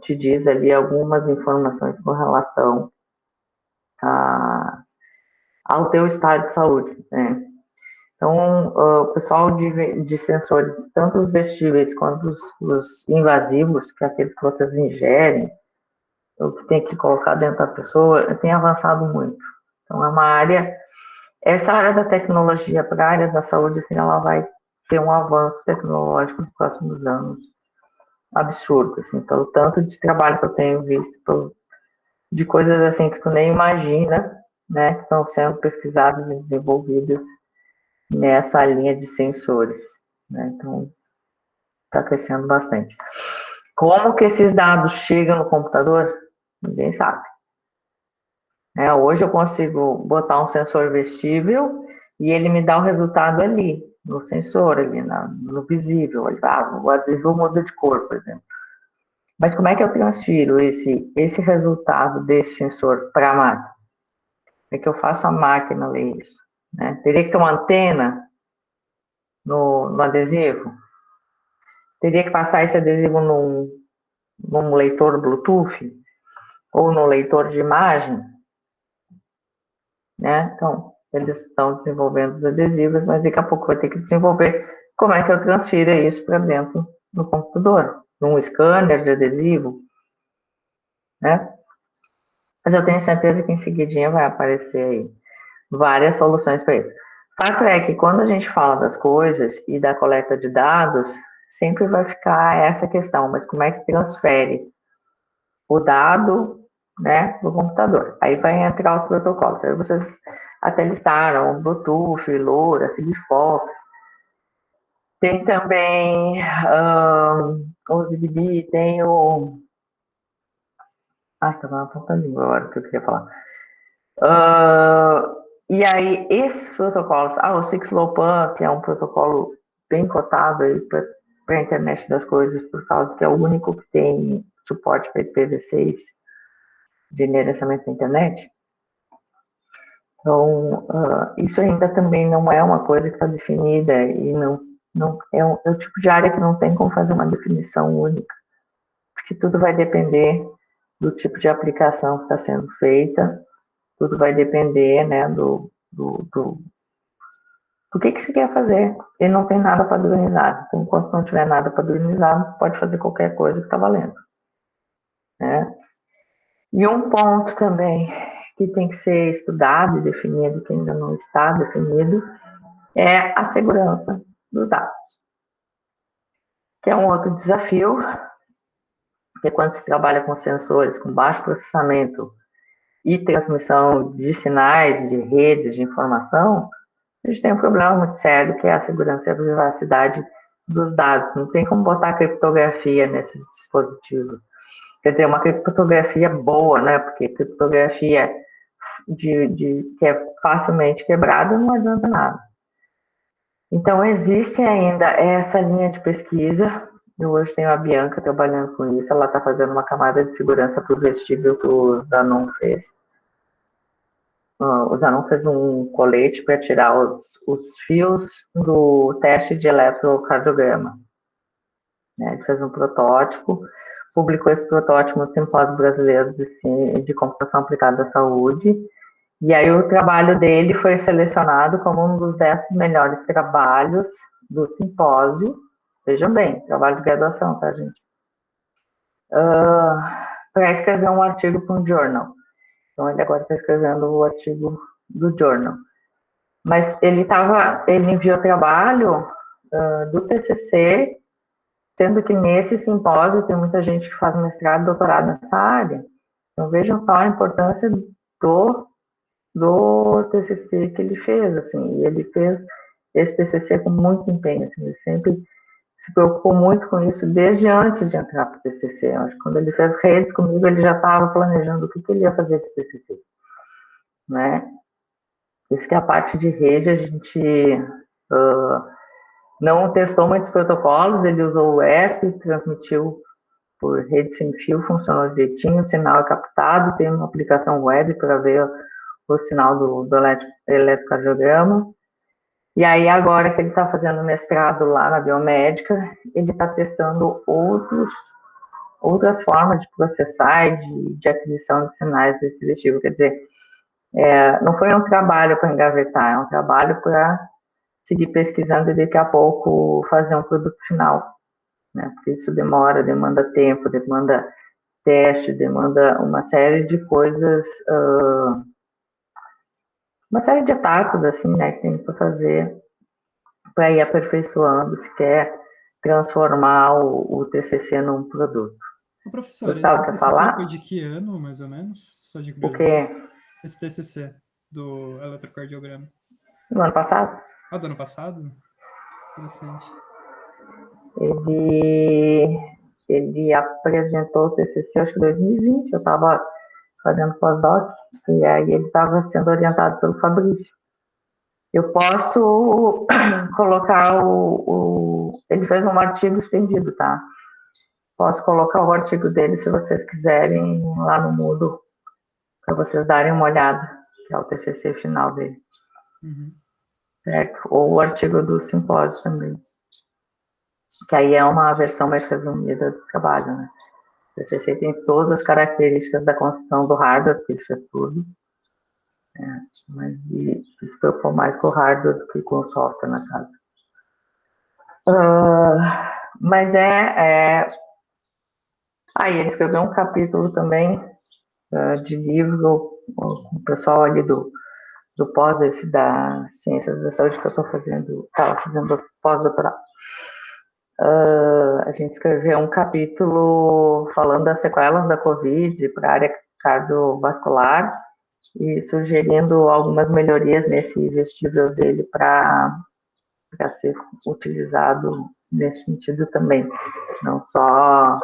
te diz ali algumas informações com relação ao teu estado de saúde, né? Então, o pessoal de sensores, tanto os vestíveis quanto os invasivos, que é aqueles que vocês ingerem, o que tem que colocar dentro da pessoa, tem avançado muito. Então, é uma área, essa área da tecnologia para a área da saúde, assim, ela vai ter um avanço tecnológico nos próximos anos absurdo, assim, pelo tanto de trabalho que eu tenho visto, de coisas assim que tu nem imagina, né, que estão sendo pesquisadas e desenvolvidas nessa linha de sensores, né? Então, está crescendo bastante. Como que esses dados chegam no computador? Ninguém sabe. Hoje eu consigo botar um sensor vestível e ele me dá o resultado ali, no sensor, ali no visível. O adesivo muda de cor, por exemplo. Mas como é que eu transfiro esse resultado desse sensor para a máquina? Como é que eu faço a máquina ler isso? Né? Teria que ter uma antena no adesivo? Teria que passar esse adesivo num leitor Bluetooth? Ou no leitor de imagem? Né? Então, eles estão desenvolvendo os adesivos, mas daqui a pouco vai ter que desenvolver como é que eu transfiro isso para dentro do computador, num scanner de adesivo, né? Mas eu tenho certeza que em seguidinha vai aparecer aí várias soluções para isso. Fato é que quando a gente fala das coisas e da coleta de dados, sempre vai ficar essa questão, mas como é que transfere o dado, né, do computador? Aí vai entrar os protocolos. Aí vocês até listaram Bluetooth, LoRa, Sigfox. Tem também o ZigBee, tem o... estava na ponta da língua agora que eu queria falar. E aí, esses protocolos, o 6LoWPAN, que é um protocolo bem cotado aí para a internet das coisas, por causa que é o único que tem suporte para IPv6 de endereçamento da internet. Então, isso ainda também não é uma coisa que está definida e não é o tipo de área que não tem como fazer uma definição única, porque tudo vai depender do tipo de aplicação que está sendo feita, tudo vai depender, né, do que você quer fazer. E não tem nada padronizado. Então, enquanto não tiver nada padronizado, pode fazer qualquer coisa que está valendo, né? E um ponto também que tem que ser estudado e definido, que ainda não está definido, é a segurança dos dados, que é um outro desafio, porque quando se trabalha com sensores com baixo processamento e transmissão de sinais, de redes de informação, a gente tem um problema muito sério, que é a segurança e a privacidade dos dados. Não tem como botar criptografia nesses dispositivos. Quer dizer, uma criptografia boa, né? Porque criptografia que é facilmente quebrada não adianta nada. Então, existe ainda essa linha de pesquisa. Eu hoje tenho a Bianca trabalhando com isso. Ela está fazendo uma camada de segurança para o vestível que o Zanon fez. O Zanon fez um colete para tirar os fios do teste de eletrocardiograma. Né? Ele fez um protótipo, publicou esse protótipo no Simpósio Brasileiro de Computação Aplicada à Saúde, e aí o trabalho dele foi selecionado como um dos 10 melhores trabalhos do simpósio. Vejam bem, trabalho de graduação, tá, gente? Para escrever um artigo para um journal. Então, ele agora está escrevendo o artigo do journal. Mas ele enviou trabalho do TCC, sendo que nesse simpósio tem muita gente que faz mestrado e doutorado nessa área. Então, vejam só a importância do TCC que ele fez, assim, e ele fez esse TCC com muito empenho, assim, ele sempre se preocupou muito com isso desde antes de entrar para o TCC. Eu acho que quando ele fez redes comigo, ele já estava planejando o que ele ia fazer de TCC, né? Isso que é a parte de rede, a gente não testou muitos protocolos, ele usou o ESP, transmitiu por rede sem fio, funcionou direitinho, o sinal é captado, tem uma aplicação web para ver o sinal do eletrocardiograma. E aí, agora que ele está fazendo mestrado lá na biomédica, ele está testando outros outras formas de processar e de aquisição de sinais desse vestíbulo. Quer dizer, não foi um trabalho para engavetar, é um trabalho para seguir pesquisando e daqui a pouco fazer um produto final, né? Porque isso demanda tempo, demanda teste, demanda uma série de coisas, uma série de etapas, assim, né, que tem para fazer para ir aperfeiçoando, se quer transformar o TCC num produto. O professor, Gustavo, esse quer TCC falar? foi de que ano, mais ou menos? Só de O curiosidade. quê? Esse TCC do eletrocardiograma. No ano passado? Ah, do ano passado? Interessante. Ele apresentou o TCC, acho que em 2020, eu estava fazendo pós-doc, e aí ele estava sendo orientado pelo Fabrício. Eu posso colocar ele fez um artigo estendido, tá? Posso colocar o artigo dele, se vocês quiserem, lá no Moodle, para vocês darem uma olhada, que é o TCC final dele. Uhum. Certo? Ou o artigo do simpósio também, que aí é uma versão mais resumida do trabalho, né? O TCC tem todas as características da construção do hardware, porque ele fez tudo, mas ele se preocupou mais com o hardware do que com o software, na casa. Mas aí ele escreveu um capítulo também de livro com o pessoal ali do pós da Ciências da Saúde que eu estava fazendo pós-doutorado. A gente escreveu um capítulo falando das sequelas da Covid para a área cardiovascular e sugerindo algumas melhorias nesse vestível dele para ser utilizado nesse sentido também, não só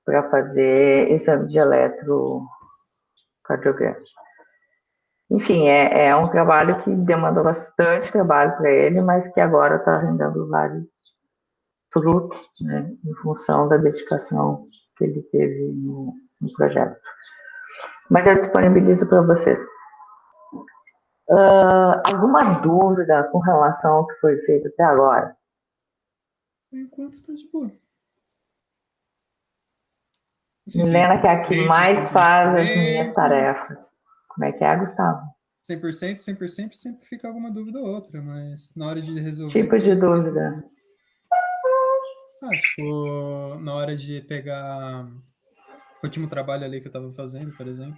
para fazer exame de eletrocardiograma. Enfim, é um trabalho que demandou bastante trabalho para ele, mas que agora está rendendo vários frutos, né, em função da dedicação que ele teve no projeto. Mas eu disponibilizo para vocês. Alguma dúvida com relação ao que foi feito até agora? Por enquanto está de boa. Milena, que é a que mais faz as minhas tarefas. Como é que é, Gustavo? 100%, 100%, sempre fica alguma dúvida ou outra, mas na hora de resolver... Tipo de dúvida? Tipo, na hora de pegar o último trabalho ali que eu estava fazendo, por exemplo,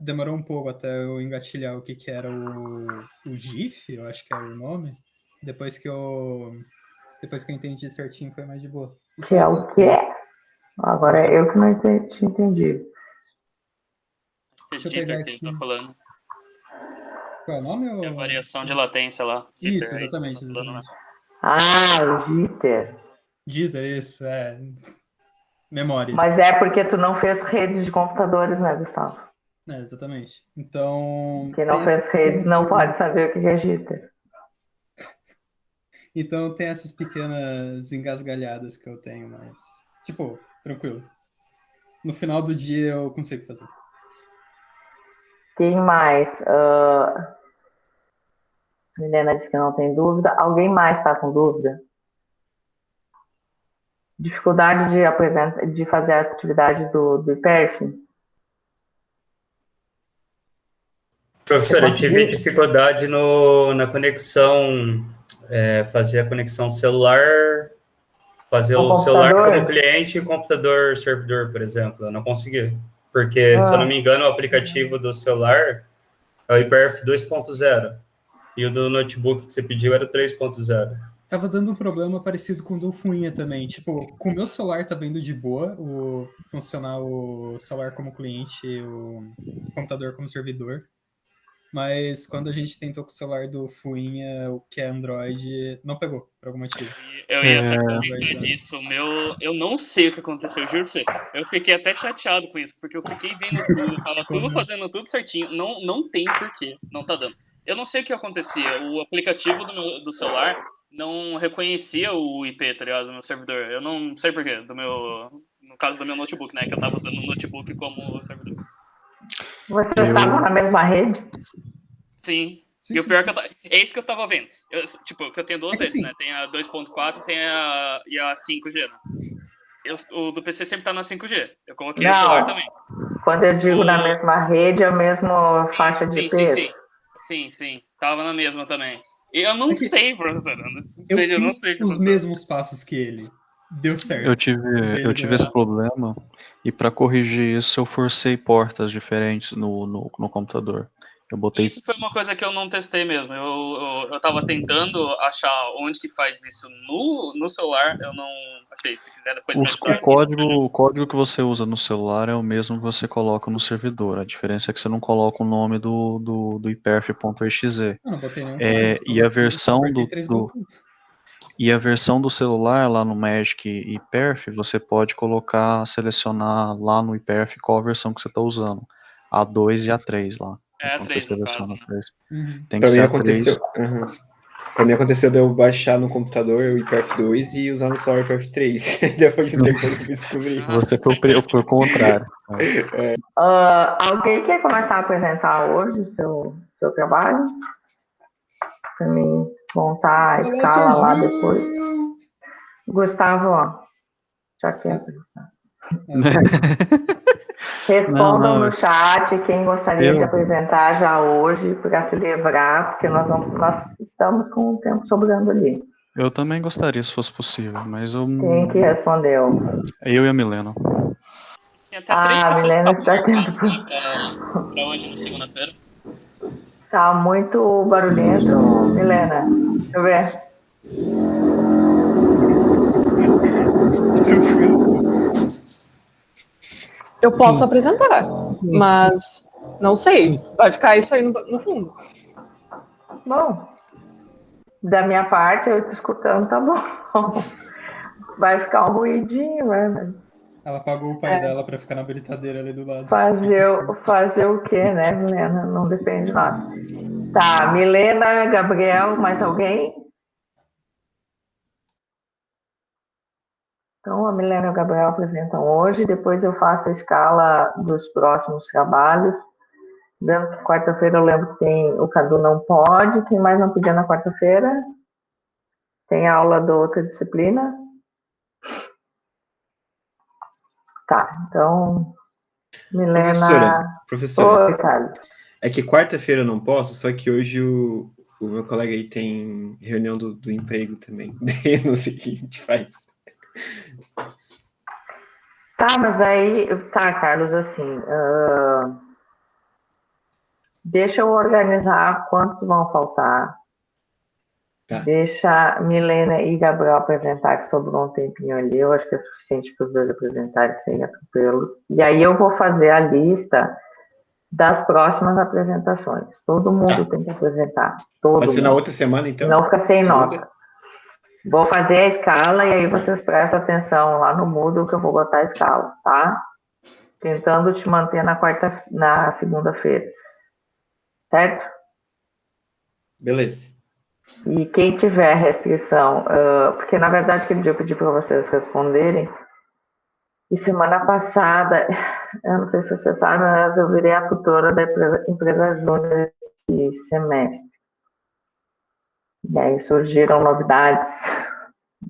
demorou um pouco até eu engatilhar o que era o GIF, eu acho que era o nome. Depois que eu entendi certinho, foi mais de boa. Que é o quê? Agora eu que não entendi. Deixa eu pegar que ele aqui. tá falando. Qual é o nome? É a variação de latência lá. Isso, Jitter, exatamente, tá falando, exatamente. O Jitter. Jitter, isso, memória. Mas é porque tu não fez redes de computadores, né, Gustavo? Exatamente. Então... Quem não fez redes não pode saber o que é Jitter. Então tem essas pequenas engasgalhadas que eu tenho, mas... Tipo, tranquilo. No final do dia eu consigo fazer. Quem mais? Milena disse que não tem dúvida. Alguém mais está com dúvida? Dificuldade de fazer a atividade do IPERF? Professor, eu tive dificuldade na conexão, fazer a conexão celular, fazer o celular como cliente e o computador servidor, por exemplo. Eu não consegui, porque, se eu não me engano, o aplicativo do celular é o IPERF 2.0 e o do notebook que você pediu era o 3.0. Tava dando um problema parecido com o do Fuinha também. Tipo, com o meu celular tá vendo de boa funcionar o celular como cliente e o computador como servidor. Mas quando a gente tentou com o celular do Fuinha, o que é Android, não pegou, por algum motivo. Eu ia até comentar disso. Eu não sei o que aconteceu, juro pra você. Eu fiquei até chateado com isso, porque eu fiquei vendo tudo, tava tudo fazendo tudo certinho. Não tem porquê, não tá dando. Eu não sei o que acontecia. O aplicativo do celular não reconhecia o IP, tá ligado, do meu servidor. Eu não sei porquê, no caso do meu notebook, né, que eu tava usando o notebook como servidor. Vocês estavam na mesma rede? Sim. E o pior é isso que eu tava vendo. Que eu tenho duas redes, né? Tem a 2.4 e a 5G, né? o do PC sempre tá na 5G. Eu coloquei o celular também. Quando eu digo na mesma rede, é a mesma faixa de IP. Sim. Tava na mesma também. Eu não sei, professor. Eu não fiz sei os mesmos passos que ele. Deu certo. Eu tive esse problema e para corrigir isso eu forcei portas diferentes no computador. Eu botei. Isso foi uma coisa que eu não testei mesmo. Eu tava tentando achar onde que faz isso no celular, eu não achei. Se quiser depois me ajudar O código que você usa no celular é o mesmo que você coloca no servidor. A diferença é que você não coloca o nome do iperf.exe. Eu não botei nenhum E a versão do celular lá no Magic e Perf, você pode selecionar lá no iperf qual a versão que você está usando. A 2 e a 3 lá. É a Quando 3, você seleciona a 3. Tem que Pra ser mim a 3. Pra mim aconteceu de eu baixar no computador o IPF 2 e usar no celular o IPF 3. Depois de um tempo eu descobri. Você foi o contrário. Alguém quer começar a apresentar hoje o seu trabalho? Para mim montar a escala lá depois. Gustavo, ó, já quer Respondam no chat quem gostaria de apresentar já hoje, para se livrar, porque nós estamos com o tempo sobrando ali. Eu também gostaria, se fosse possível, mas eu... Quem que respondeu? Eu e a Milena. Tem até 3 pessoas Milena que está tendo... pra hoje, na segunda-feira. Tá muito barulhento, Milena. Deixa eu ver. Eu posso apresentar, mas não sei. Vai ficar isso aí no fundo. Bom, da minha parte, eu te escutando, tá bom. Vai ficar um ruidinho, né? Ela pagou o pai dela pra ficar na britadeira ali do lado. Fazer o quê, né, Milena? Não depende de nós. Tá, Milena, Gabriel, mais alguém? Então, a Milena e o Gabriel apresentam hoje, depois eu faço a escala dos próximos trabalhos. Lembrando que quarta-feira eu lembro que o Cadu não pode. Quem mais não podia na quarta-feira? Tem aula de outra disciplina? Tá, então, Milena... Professora. Oi, Carlos. É que quarta-feira eu não posso, só que hoje o meu colega aí tem reunião do emprego também. Eu não sei o que a gente faz. Tá, mas aí... Tá, Carlos, assim... Deixa eu organizar quantos vão faltar. Tá. Deixa Milena e Gabriel apresentar, que sobrou um tempinho ali. Eu acho que é suficiente para os dois apresentarem sem atropelo. E aí eu vou fazer a lista das próximas apresentações. Todo mundo tem que apresentar. Pode ser na outra semana, então? Não fica sem nota. Vou fazer a escala e aí vocês prestam atenção lá no Moodle que eu vou botar a escala, tá? Tentando te manter na segunda-feira. Certo? Beleza. E quem tiver restrição, porque na verdade aquele dia eu pedi para vocês responderem, e semana passada, eu não sei se vocês sabem, mas eu virei a tutora da empresa Júnior esse semestre. E aí surgiram novidades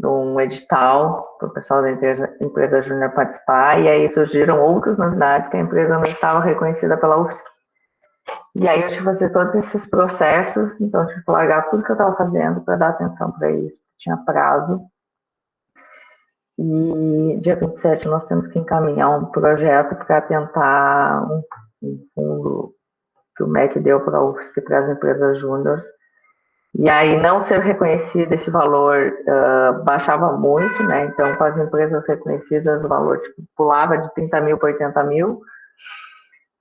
num edital para o pessoal da empresa Júnior participar, e aí surgiram outras novidades que a empresa não estava reconhecida pela UFSC. E aí eu tive que fazer todos esses processos, então eu tive que largar tudo que eu estava fazendo para dar atenção para isso, tinha prazo. E dia 27 nós temos que encaminhar um projeto para tentar um fundo que o MEC deu para a UFSC para as empresas júniores. E aí não ser reconhecido esse valor baixava muito, né? Então com as empresas reconhecidas o valor pulava de 30 mil para 80 mil.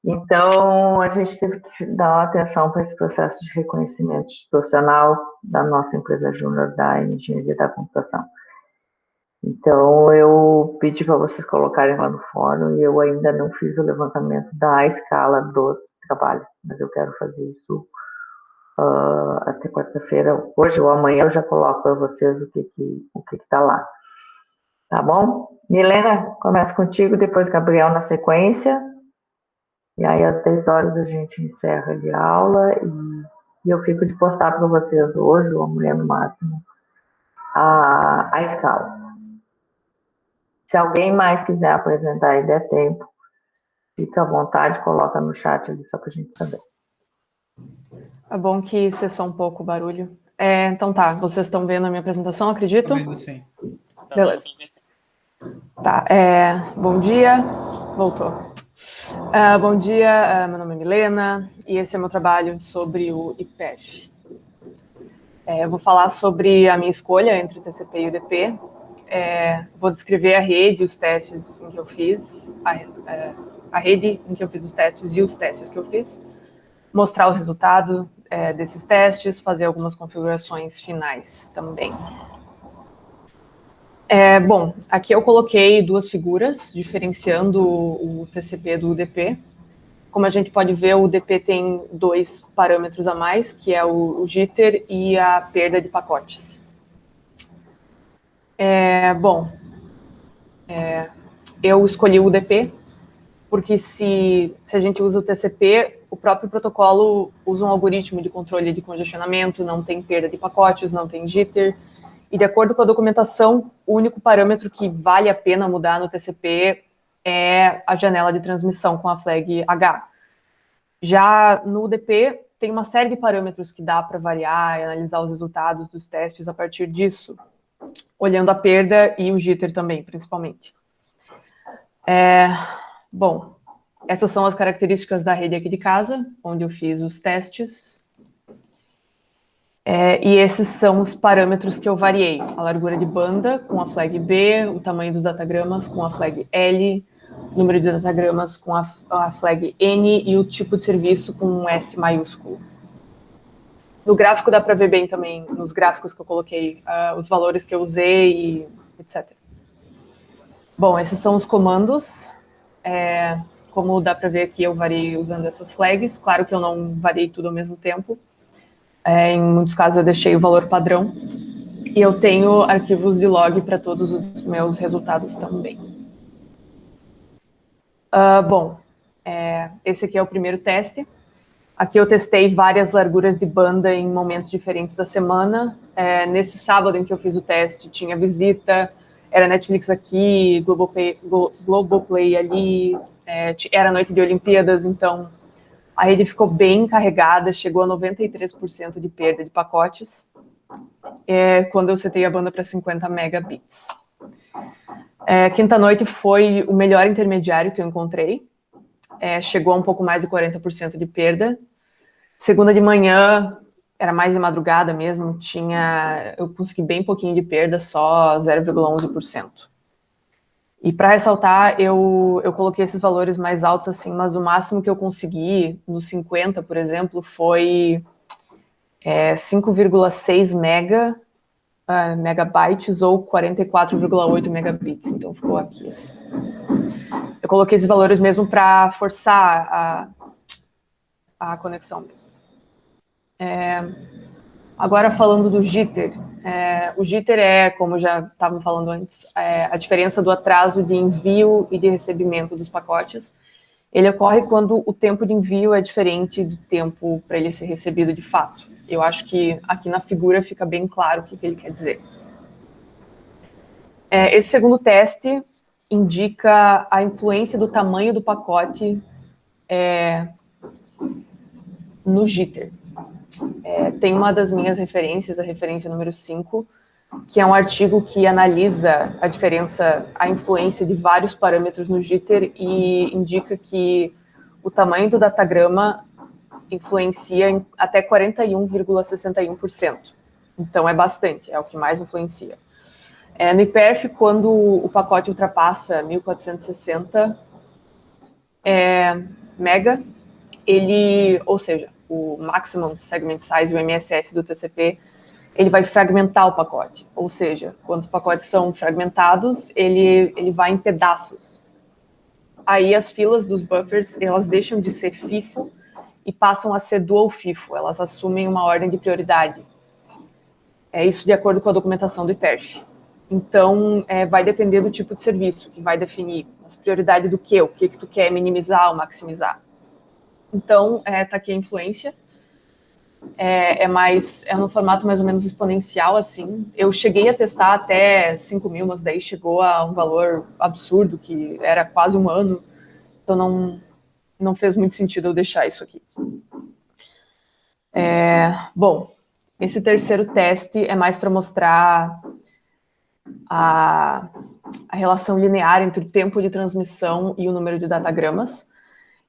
Então, a gente teve que dar uma atenção para esse processo de reconhecimento institucional da nossa empresa júnior da engenharia da computação. Então, eu pedi para vocês colocarem lá no fórum e eu ainda não fiz o levantamento da escala dos trabalhos, mas eu quero fazer isso até quarta-feira. Hoje ou amanhã eu já coloco para vocês o que está lá. Tá bom? Milena, começa contigo, depois Gabriel na sequência. E aí, às 10 horas, a gente encerra de aula e eu fico de postar para vocês hoje, ou amanhã no máximo, a escala. Se alguém mais quiser apresentar e der tempo, fica à vontade, coloca no chat ali, só para a gente saber. É bom que cessou um pouco o barulho. Então tá, vocês estão vendo a minha apresentação, acredito? Tô vendo sim. Beleza. Tá, bom dia. Voltou. Bom dia, meu nome é Milena, e esse é meu trabalho sobre o IPEF. Eu vou falar sobre a minha escolha entre o TCP e o UDP. Vou descrever a rede, os testes em que eu fiz, a rede em que eu fiz os testes e os testes que eu fiz, mostrar os resultados desses testes, fazer algumas configurações finais também. Bom, aqui eu coloquei duas figuras, diferenciando o TCP do UDP. Como a gente pode ver, o UDP tem dois parâmetros a mais, que é o jitter e a perda de pacotes. Eu escolhi o UDP, porque se a gente usa o TCP, o próprio protocolo usa um algoritmo de controle de congestionamento, não tem perda de pacotes, não tem jitter, e de acordo com a documentação, o único parâmetro que vale a pena mudar no TCP é a janela de transmissão com a flag H. Já no UDP, tem uma série de parâmetros que dá para variar e analisar os resultados dos testes a partir disso, olhando a perda e o jitter também, principalmente. Bom, essas são as características da rede aqui de casa, onde eu fiz os testes. E esses são os parâmetros que eu variei. A largura de banda com a flag B, o tamanho dos datagramas com a flag L, o número de datagramas com a flag N e o tipo de serviço com um S maiúsculo. No gráfico dá para ver bem também, nos gráficos que eu coloquei, os valores que eu usei e etc. Bom, esses são os comandos. Como dá para ver aqui, eu variei usando essas flags. Claro que eu não variei tudo ao mesmo tempo. Em muitos casos eu deixei o valor padrão. E eu tenho arquivos de log para todos os meus resultados também. Bom, esse aqui é o primeiro teste. Aqui eu testei várias larguras de banda em momentos diferentes da semana. Nesse sábado em que eu fiz o teste, tinha visita, era Netflix aqui, Globoplay ali, era noite de Olimpíadas, então a rede ficou bem carregada, chegou a 93% de perda de pacotes, quando eu setei a banda para 50 megabits. Quinta-noite foi o melhor intermediário que eu encontrei, chegou a um pouco mais de 40% de perda. Segunda de manhã, era mais de madrugada mesmo, eu consegui bem pouquinho de perda, só 0,11%. E para ressaltar, eu coloquei esses valores mais altos assim, mas o máximo que eu consegui, no 50, por exemplo, foi 5,6 megabytes ou 44,8 megabits, então ficou aqui assim. Eu coloquei esses valores mesmo para forçar a conexão mesmo. Agora falando do jitter, o jitter como já estavam falando antes, a diferença do atraso de envio e de recebimento dos pacotes. Ele ocorre quando o tempo de envio é diferente do tempo para ele ser recebido de fato. Eu acho que aqui na figura fica bem claro o que ele quer dizer. Esse segundo teste indica a influência do tamanho do pacote no jitter. Tem uma das minhas referências, a referência número 5, que é um artigo que analisa a influência de vários parâmetros no jitter e indica que o tamanho do datagrama influencia em até 41,61%. Então é bastante, é o que mais influencia. No IPERF, quando o pacote ultrapassa 1460 mega, ou seja, o Maximum Segment Size, o MSS do TCP, ele vai fragmentar o pacote. Ou seja, quando os pacotes são fragmentados, ele vai em pedaços. Aí as filas dos buffers, elas deixam de ser FIFO e passam a ser dual FIFO. Elas assumem uma ordem de prioridade. Isso de acordo com a documentação do IPERF. Então, vai depender do tipo de serviço, que vai definir as prioridades do quê, o que tu quer minimizar ou maximizar. Então, tá aqui a influência. é no formato mais ou menos exponencial, assim. Eu cheguei a testar até 5.000, mas daí chegou a um valor absurdo, que era quase 1 ano. Então não fez muito sentido eu deixar isso aqui. Bom, esse terceiro teste é mais para mostrar a relação linear entre o tempo de transmissão e o número de datagramas.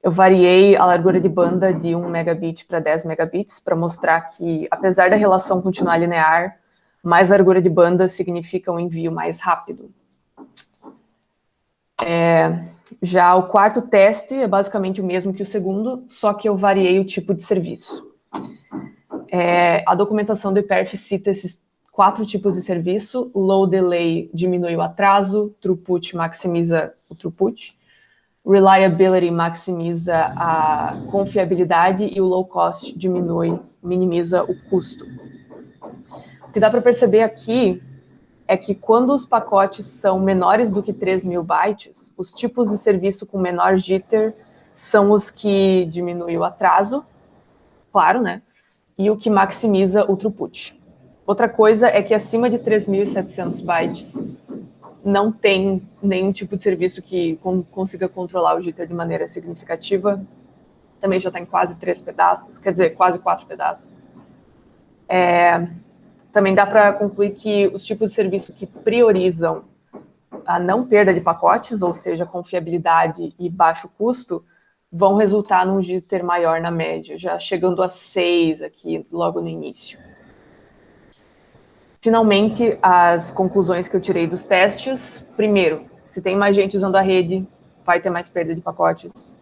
Eu variei a largura de banda de 1 megabit para 10 megabits para mostrar que, apesar da relação continuar linear, mais largura de banda significa um envio mais rápido. Já o quarto teste é basicamente o mesmo que o segundo, só que eu variei o tipo de serviço. A documentação do ePerf cita esses 4 tipos de serviço. Low delay diminui o atraso, throughput maximiza o throughput, reliability maximiza a confiabilidade e o low cost minimiza o custo. O que dá para perceber aqui é que quando os pacotes são menores do que 3.000 bytes, os tipos de serviço com menor jitter são os que diminuem o atraso, claro, né? E o que maximiza o throughput. Outra coisa é que acima de 3.700 bytes não tem nenhum tipo de serviço que consiga controlar o jitter de maneira significativa. Também já está em quase 3 pedaços, quer dizer, quase 4 pedaços. Também dá para concluir que os tipos de serviço que priorizam a não perda de pacotes, ou seja, confiabilidade e baixo custo, vão resultar num jitter maior na média, já chegando a 6 aqui logo no início. Finalmente, as conclusões que eu tirei dos testes. Primeiro, se tem mais gente usando a rede, vai ter mais perda de pacotes.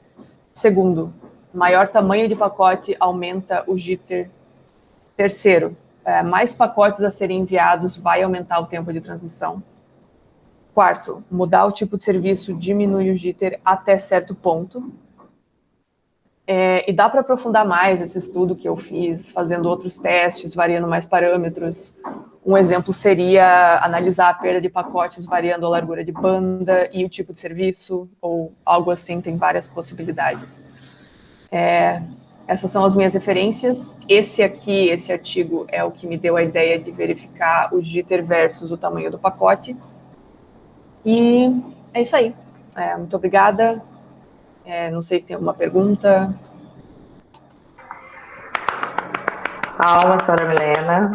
Segundo, maior tamanho de pacote aumenta o jitter. Terceiro, mais pacotes a serem enviados vai aumentar o tempo de transmissão. Quarto, mudar o tipo de serviço diminui o jitter até certo ponto. E dá para aprofundar mais esse estudo que eu fiz, fazendo outros testes, variando mais parâmetros. Um exemplo seria analisar a perda de pacotes variando a largura de banda e o tipo de serviço, ou algo assim, tem várias possibilidades. Essas são as minhas referências. Esse artigo é o que me deu a ideia de verificar o jitter versus o tamanho do pacote. E é isso aí. Muito obrigada. Não sei se tem alguma pergunta. Calma, senhora Milena.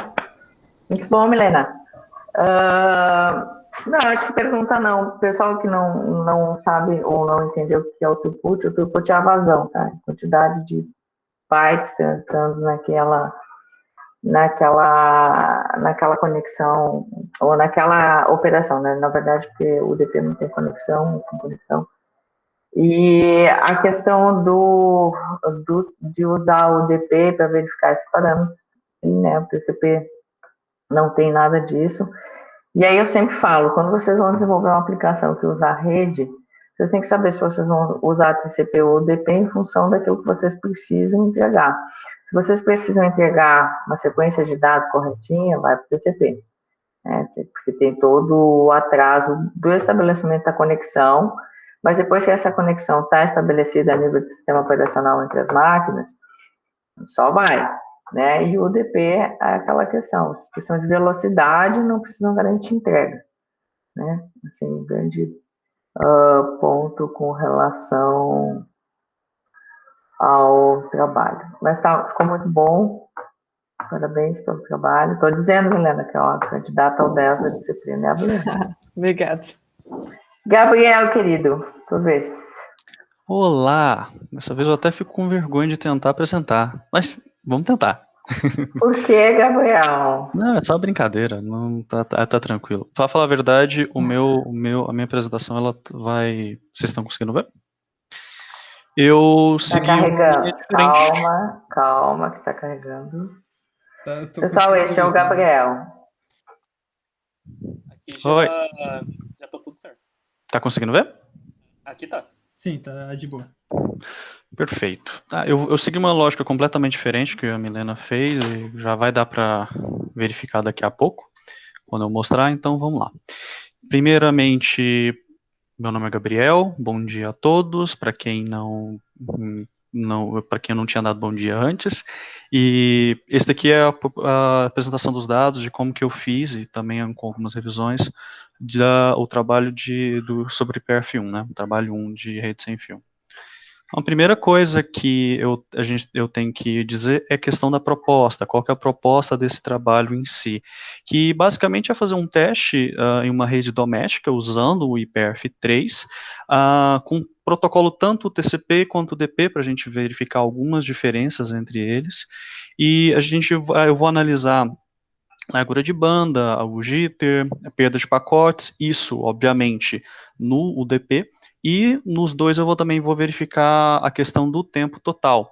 Muito bom, Milena. Não, acho que pergunta não. O pessoal que não sabe ou não entendeu o que é o throughput é a vazão, tá? A quantidade de bytes transitando naquela conexão, ou naquela operação, né? Na verdade, porque o UDP não tem conexão, sem conexão. E a questão de usar o UDP para verificar esses parâmetros, sim, né? O TCP não tem nada disso. E aí eu sempre falo, quando vocês vão desenvolver uma aplicação que usa a rede, vocês têm que saber se vocês vão usar TCP ou UDP em função daquilo que vocês precisam entregar. Se vocês precisam entregar uma sequência de dados corretinha, vai para o TCP. Porque tem todo o atraso do estabelecimento da conexão, mas depois que essa conexão está estabelecida a nível de sistema operacional entre as máquinas, só vai, né? E o UDP é aquela questão de velocidade, não precisam garantir entrega, né? Assim, um grande ponto com relação ao trabalho. Mas ficou muito bom, parabéns pelo trabalho. Estou dizendo, Milena, que é uma candidata ao 10 da disciplina, é a Milena. Obrigada. Gabriel, querido, tua vez. Olá! Dessa vez eu até fico com vergonha de tentar apresentar, mas vamos tentar. Por que, Gabriel? Não, é só brincadeira, não tá tranquilo. Pra falar a verdade, a minha apresentação, ela vai... Vocês estão conseguindo ver? Eu segui uma linha diferente. Calma, que tá carregando. Pessoal, Pessoal, este é o Gabriel. Aqui Oi. já tá tudo certo. Tá conseguindo ver? Aqui tá. Sim, tá de boa. Perfeito. Eu segui uma lógica completamente diferente que a Milena fez e já vai dar para verificar daqui a pouco, quando eu mostrar, então vamos lá. Primeiramente, meu nome é Gabriel, bom dia a todos. Para quem não para quem eu não tinha dado bom dia antes, e esse daqui é a apresentação dos dados, de como que eu fiz, e também com algumas revisões, o trabalho sobre PRF1, né, o trabalho 1 de rede sem fio. A primeira coisa que eu tenho que dizer é a questão da proposta, qual que é a proposta desse trabalho em si, que basicamente é fazer um teste em uma rede doméstica usando o IPRF3, com protocolo tanto o TCP quanto o DP, para a gente verificar algumas diferenças entre eles, e eu vou analisar a largura de banda, o jitter, a perda de pacotes, isso, obviamente, no UDP, e nos dois eu também vou verificar a questão do tempo total.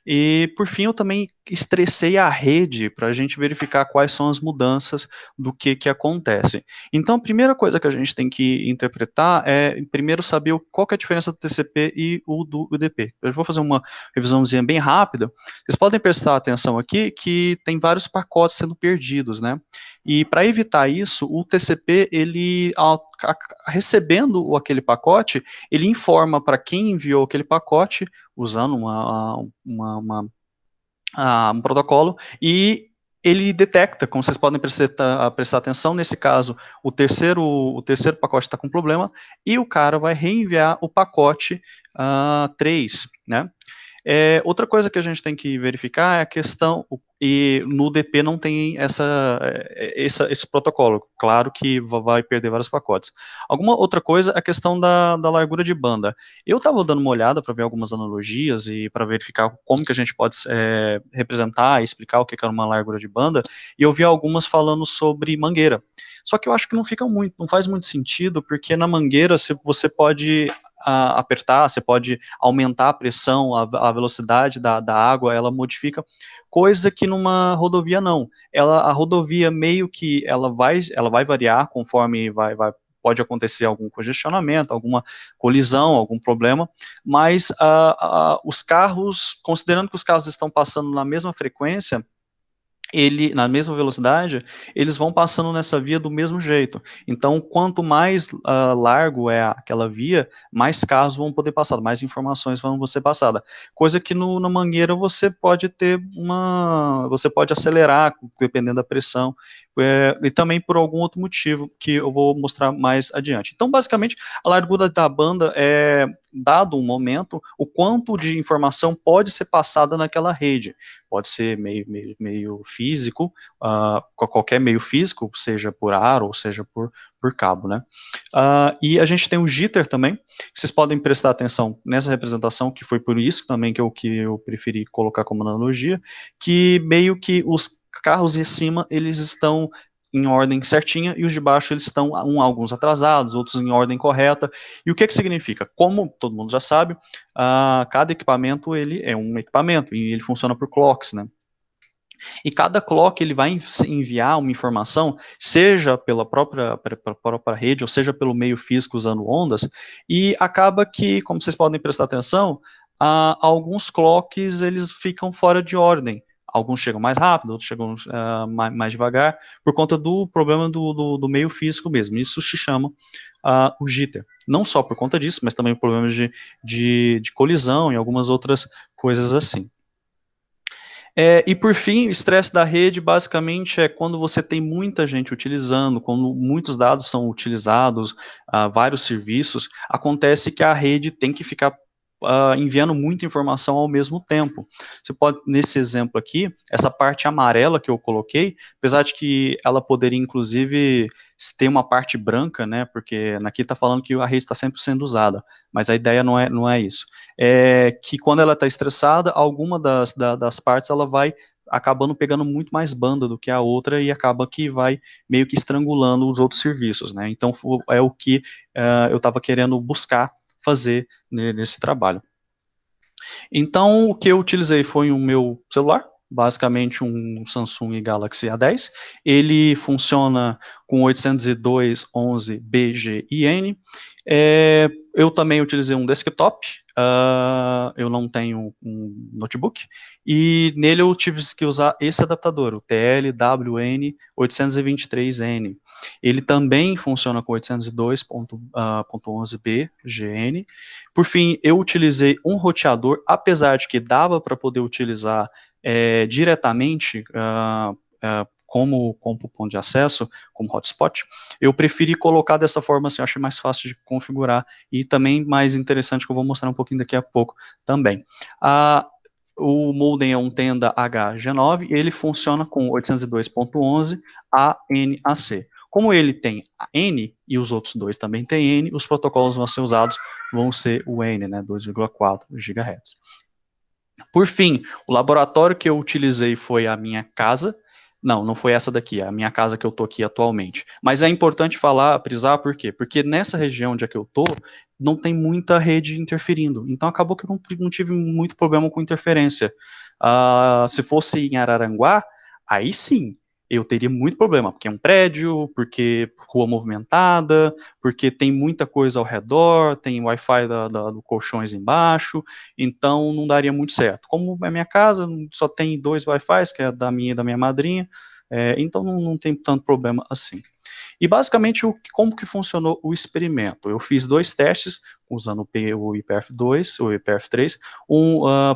E, por fim, eu também estressei a rede para a gente verificar quais são as mudanças do que acontece. Então, a primeira coisa que a gente tem que interpretar é, primeiro, saber qual que é a diferença do TCP e o do UDP. Eu vou fazer uma revisãozinha bem rápida. Vocês podem prestar atenção aqui que tem vários pacotes sendo perdidos, né? E para evitar isso, o TCP, ele, recebendo aquele pacote, ele informa para quem enviou aquele pacote, usando um protocolo, e ele detecta, como vocês podem prestar atenção, nesse caso, o terceiro pacote está com problema, e o cara vai reenviar o pacote 3, né? Outra coisa que a gente tem que verificar é a questão, e no DP não tem esse protocolo, claro que vai perder vários pacotes. Alguma outra coisa é a questão da largura de banda. Eu estava dando uma olhada para ver algumas analogias e para verificar como que a gente pode representar e explicar o que é uma largura de banda, e eu vi algumas falando sobre mangueira. Só que eu acho que não faz muito sentido, porque na mangueira você pode apertar, você pode aumentar a pressão, a velocidade da água, ela modifica, coisa que numa rodovia não. A rodovia meio que ela vai variar conforme pode acontecer algum congestionamento, alguma colisão, algum problema, mas os carros, considerando que os carros estão passando na mesma frequência, na mesma velocidade, eles vão passando nessa via do mesmo jeito. Então, quanto mais largo é aquela via, mais carros vão poder passar, mais informações vão ser passadas. Coisa que na mangueira você pode você pode acelerar, dependendo da pressão, e também por algum outro motivo que eu vou mostrar mais adiante. Então, basicamente, a largura da banda é, dado um momento, o quanto de informação pode ser passada naquela rede. Pode ser meio físico, qualquer meio físico, seja por ar ou seja por cabo, né? E a gente tem o jitter também, que vocês podem prestar atenção nessa representação, que foi por isso também que eu preferi colocar como analogia, que meio que os carros em cima, eles estão em ordem certinha, e os de baixo eles estão alguns atrasados, outros em ordem correta. E o que significa? Como todo mundo já sabe, cada equipamento ele é um equipamento, e ele funciona por clocks, né? E cada clock ele vai enviar uma informação, seja pela própria rede, ou seja pelo meio físico usando ondas, e acaba que, como vocês podem prestar atenção, alguns clocks eles ficam fora de ordem. Alguns chegam mais rápido, outros chegam mais devagar, por conta do problema do meio físico mesmo. Isso se chama o jitter. Não só por conta disso, mas também problemas de colisão e algumas outras coisas assim. E por fim, o estresse da rede basicamente é quando você tem muita gente utilizando, quando muitos dados são utilizados, vários serviços, acontece que a rede tem que ficar enviando muita informação ao mesmo tempo. Você pode, nesse exemplo aqui, essa parte amarela que eu coloquei, apesar de que ela poderia, inclusive, ter uma parte branca, né, porque aqui está falando que a rede está sempre sendo usada, mas a ideia não é isso. É que quando ela está estressada, alguma das partes ela vai acabando pegando muito mais banda do que a outra e acaba que vai meio que estrangulando os outros serviços, né? Então é o que eu estava querendo buscar fazer nesse trabalho. Então, o que eu utilizei foi o meu celular, basicamente um Samsung Galaxy A10. Ele funciona com 802.11b/G/N. Eu também utilizei um desktop, eu não tenho um notebook, e nele eu tive que usar esse adaptador, o TLWN823N. Ele também funciona com 802.11b/G/N. Por fim, eu utilizei um roteador, apesar de que dava para poder utilizar diretamente como ponto de acesso, como hotspot, eu preferi colocar dessa forma, assim, eu achei mais fácil de configurar e também mais interessante, que eu vou mostrar um pouquinho daqui a pouco também. O modem é um Tenda HG9 e ele funciona com 802.11 ANAC. Como ele tem N e os outros dois também têm N, os protocolos vão ser usados, vão ser o N, né, 2,4 GHz. Por fim, o laboratório que eu utilizei foi a minha casa. Não foi essa daqui, é a minha casa que eu tô aqui atualmente. Mas é importante frisar por quê? Porque nessa região onde é que eu tô, não tem muita rede interferindo. Então acabou que eu não tive muito problema com interferência. Se fosse em Araranguá, aí sim, eu teria muito problema, porque é um prédio, porque rua movimentada, porque tem muita coisa ao redor, tem Wi-Fi do colchões embaixo, então não daria muito certo. Como é minha casa, só tem 2 Wi-Fis, que é da minha e da minha madrinha, então não tem tanto problema assim. E basicamente, como que funcionou o experimento? Eu fiz 2 testes, usando o IPF2, o IPF3,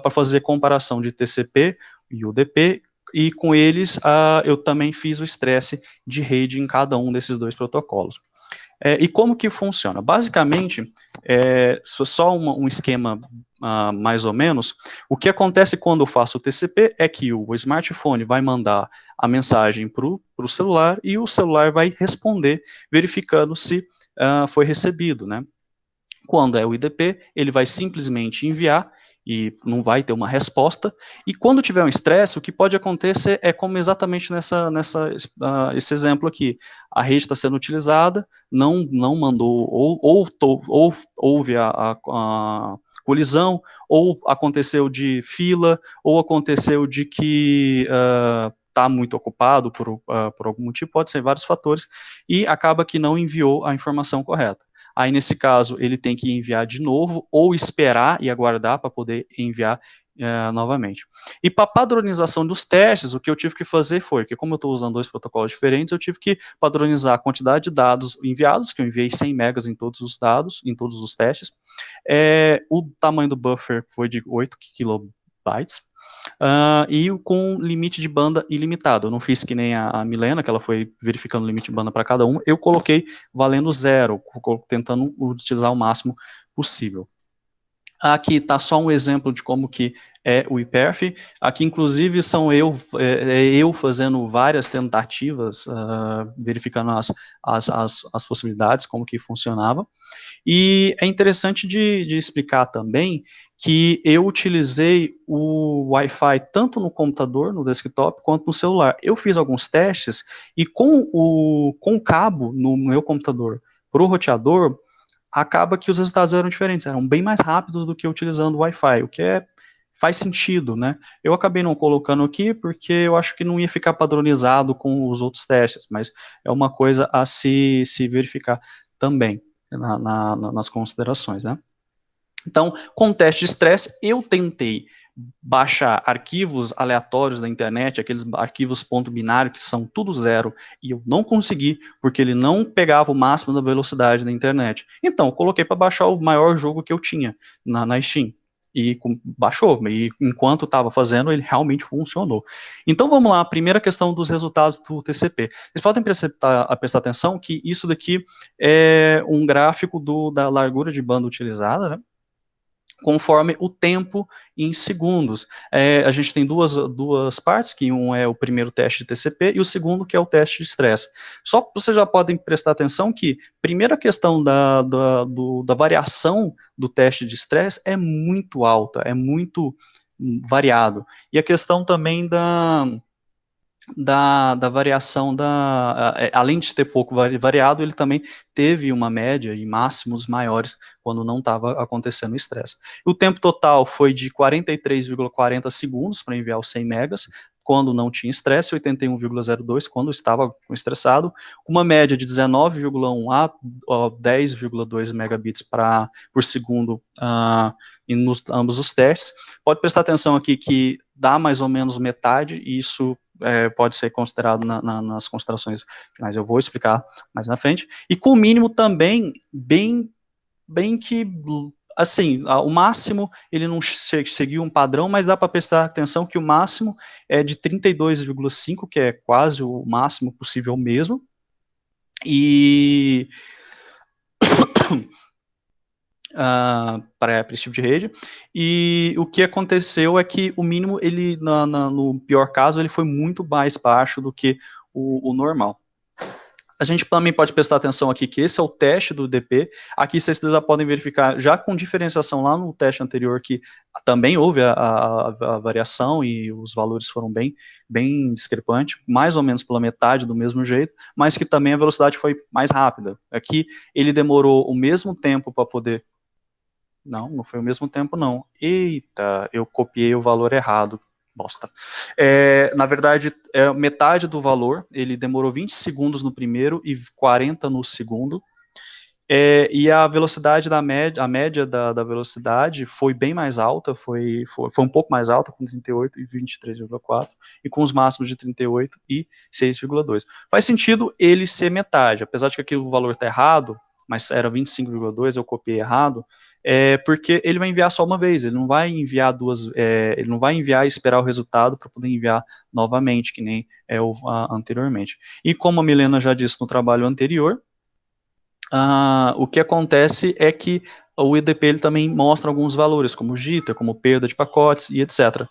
para fazer comparação de TCP e UDP, e com eles eu também fiz o estresse de rede em cada um desses 2 protocolos. E como que funciona? Basicamente, só um esquema mais ou menos, o que acontece quando eu faço o TCP é que o smartphone vai mandar a mensagem para o celular e o celular vai responder, verificando se foi recebido, né? Quando é o IDP, ele vai simplesmente enviar e não vai ter uma resposta. E quando tiver um estresse, o que pode acontecer é como exatamente esse exemplo aqui. A rede está sendo utilizada, não mandou, ou houve a colisão, ou aconteceu de fila, ou aconteceu de que está muito ocupado por algum motivo, pode ser vários fatores, e acaba que não enviou a informação correta. Aí, nesse caso, ele tem que enviar de novo ou esperar e aguardar para poder enviar novamente. E para padronização dos testes, o que eu tive que fazer foi, que como eu estou usando 2 protocolos diferentes, eu tive que padronizar a quantidade de dados enviados, que eu enviei 100 megas em todos os dados, em todos os testes. O tamanho do buffer foi de 8 kilobytes. E com limite de banda ilimitado. Eu não fiz que nem a Milena, que ela foi verificando o limite de banda para cada um, eu coloquei valendo 0, tentando utilizar o máximo possível. Aqui está só um exemplo de como que é o IPERF. Aqui, inclusive, são eu fazendo várias tentativas, verificando as possibilidades, como que funcionava. E é interessante de explicar também que eu utilizei o Wi-Fi tanto no computador, no desktop, quanto no celular. Eu fiz alguns testes e com o cabo no meu computador para o roteador, acaba que os resultados eram diferentes, eram bem mais rápidos do que utilizando o Wi-Fi, o que faz sentido, né? Eu acabei não colocando aqui porque eu acho que não ia ficar padronizado com os outros testes, mas é uma coisa a se verificar também nas considerações, né? Então, com o teste de estresse, eu tentei baixar arquivos aleatórios da internet, aqueles arquivos ponto binário que são tudo 0, e eu não consegui, porque ele não pegava o máximo da velocidade da internet. Então, eu coloquei para baixar o maior jogo que eu tinha na Steam. E baixou, e enquanto estava fazendo, ele realmente funcionou. Então vamos lá, a primeira questão dos resultados do TCP. Vocês podem prestar atenção que isso daqui é um gráfico da largura de banda utilizada, né? Conforme o tempo em segundos. A gente tem duas partes, que um é o primeiro teste de TCP e o segundo que é o teste de estresse. Só que vocês já podem prestar atenção que primeira questão da variação do teste de estresse é muito alta, é muito variado. E a questão também da variação além de ter pouco variado, ele também teve uma média e máximos maiores quando não estava acontecendo o estresse. O tempo total foi de 43,40 segundos para enviar os 100 megas, quando não tinha estresse, 81,02 quando estava estressado, uma média de 19,1 a 10,2 megabits por segundo em ambos os testes. Pode prestar atenção aqui que dá mais ou menos metade, e isso pode ser considerado nas considerações finais, eu vou explicar mais na frente, e com o mínimo também, bem que, assim, o máximo, ele não seguiu um padrão, mas dá para prestar atenção que o máximo é de 32,5, que é quase o máximo possível mesmo, e para esse tipo de rede, e o que aconteceu é que o mínimo, ele no pior caso, ele foi muito mais baixo do que o normal. A gente também pode prestar atenção aqui que esse é o teste do DP, aqui vocês já podem verificar, já com diferenciação lá no teste anterior, que também houve a variação e os valores foram bem discrepantes, mais ou menos pela metade do mesmo jeito, mas que também a velocidade foi mais rápida. Aqui ele demorou o mesmo tempo para poder... Não foi o mesmo tempo, não. Eita, eu copiei o valor errado. Bosta. Na verdade, metade do valor, ele demorou 20 segundos no primeiro e 40 no segundo. E a velocidade a média da velocidade foi bem mais alta, foi um pouco mais alta, com 38 e 23,4, e com os máximos de 38 e 6,2. Faz sentido ele ser metade, apesar de que aqui o valor está errado, mas era 25,2, eu copiei errado, porque ele vai enviar só uma vez, ele não vai enviar ele não vai enviar e esperar o resultado para poder enviar novamente, que nem anteriormente. E como a Milena já disse no trabalho anterior, o que acontece é que o EDP ele também mostra alguns valores, como jitter, como perda de pacotes e etc.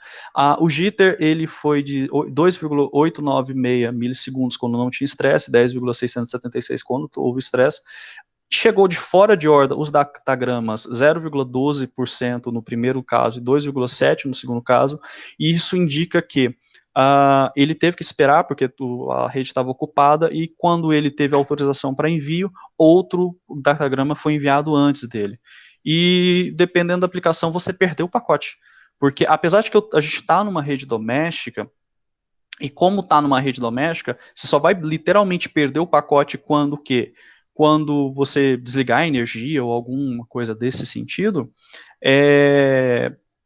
O jitter ele foi de 2,896 milissegundos quando não tinha estresse, 10,676 quando houve estresse. Chegou de fora de ordem os datagramas 0,12% no primeiro caso e 2,7% no segundo caso, e isso indica que ele teve que esperar porque a rede estava ocupada, e quando ele teve autorização para envio, outro datagrama foi enviado antes dele. E dependendo da aplicação, você perdeu o pacote. Porque apesar de que a gente está numa rede doméstica, e como está numa rede doméstica, você só vai literalmente perder o pacote quando você desligar a energia ou alguma coisa desse sentido,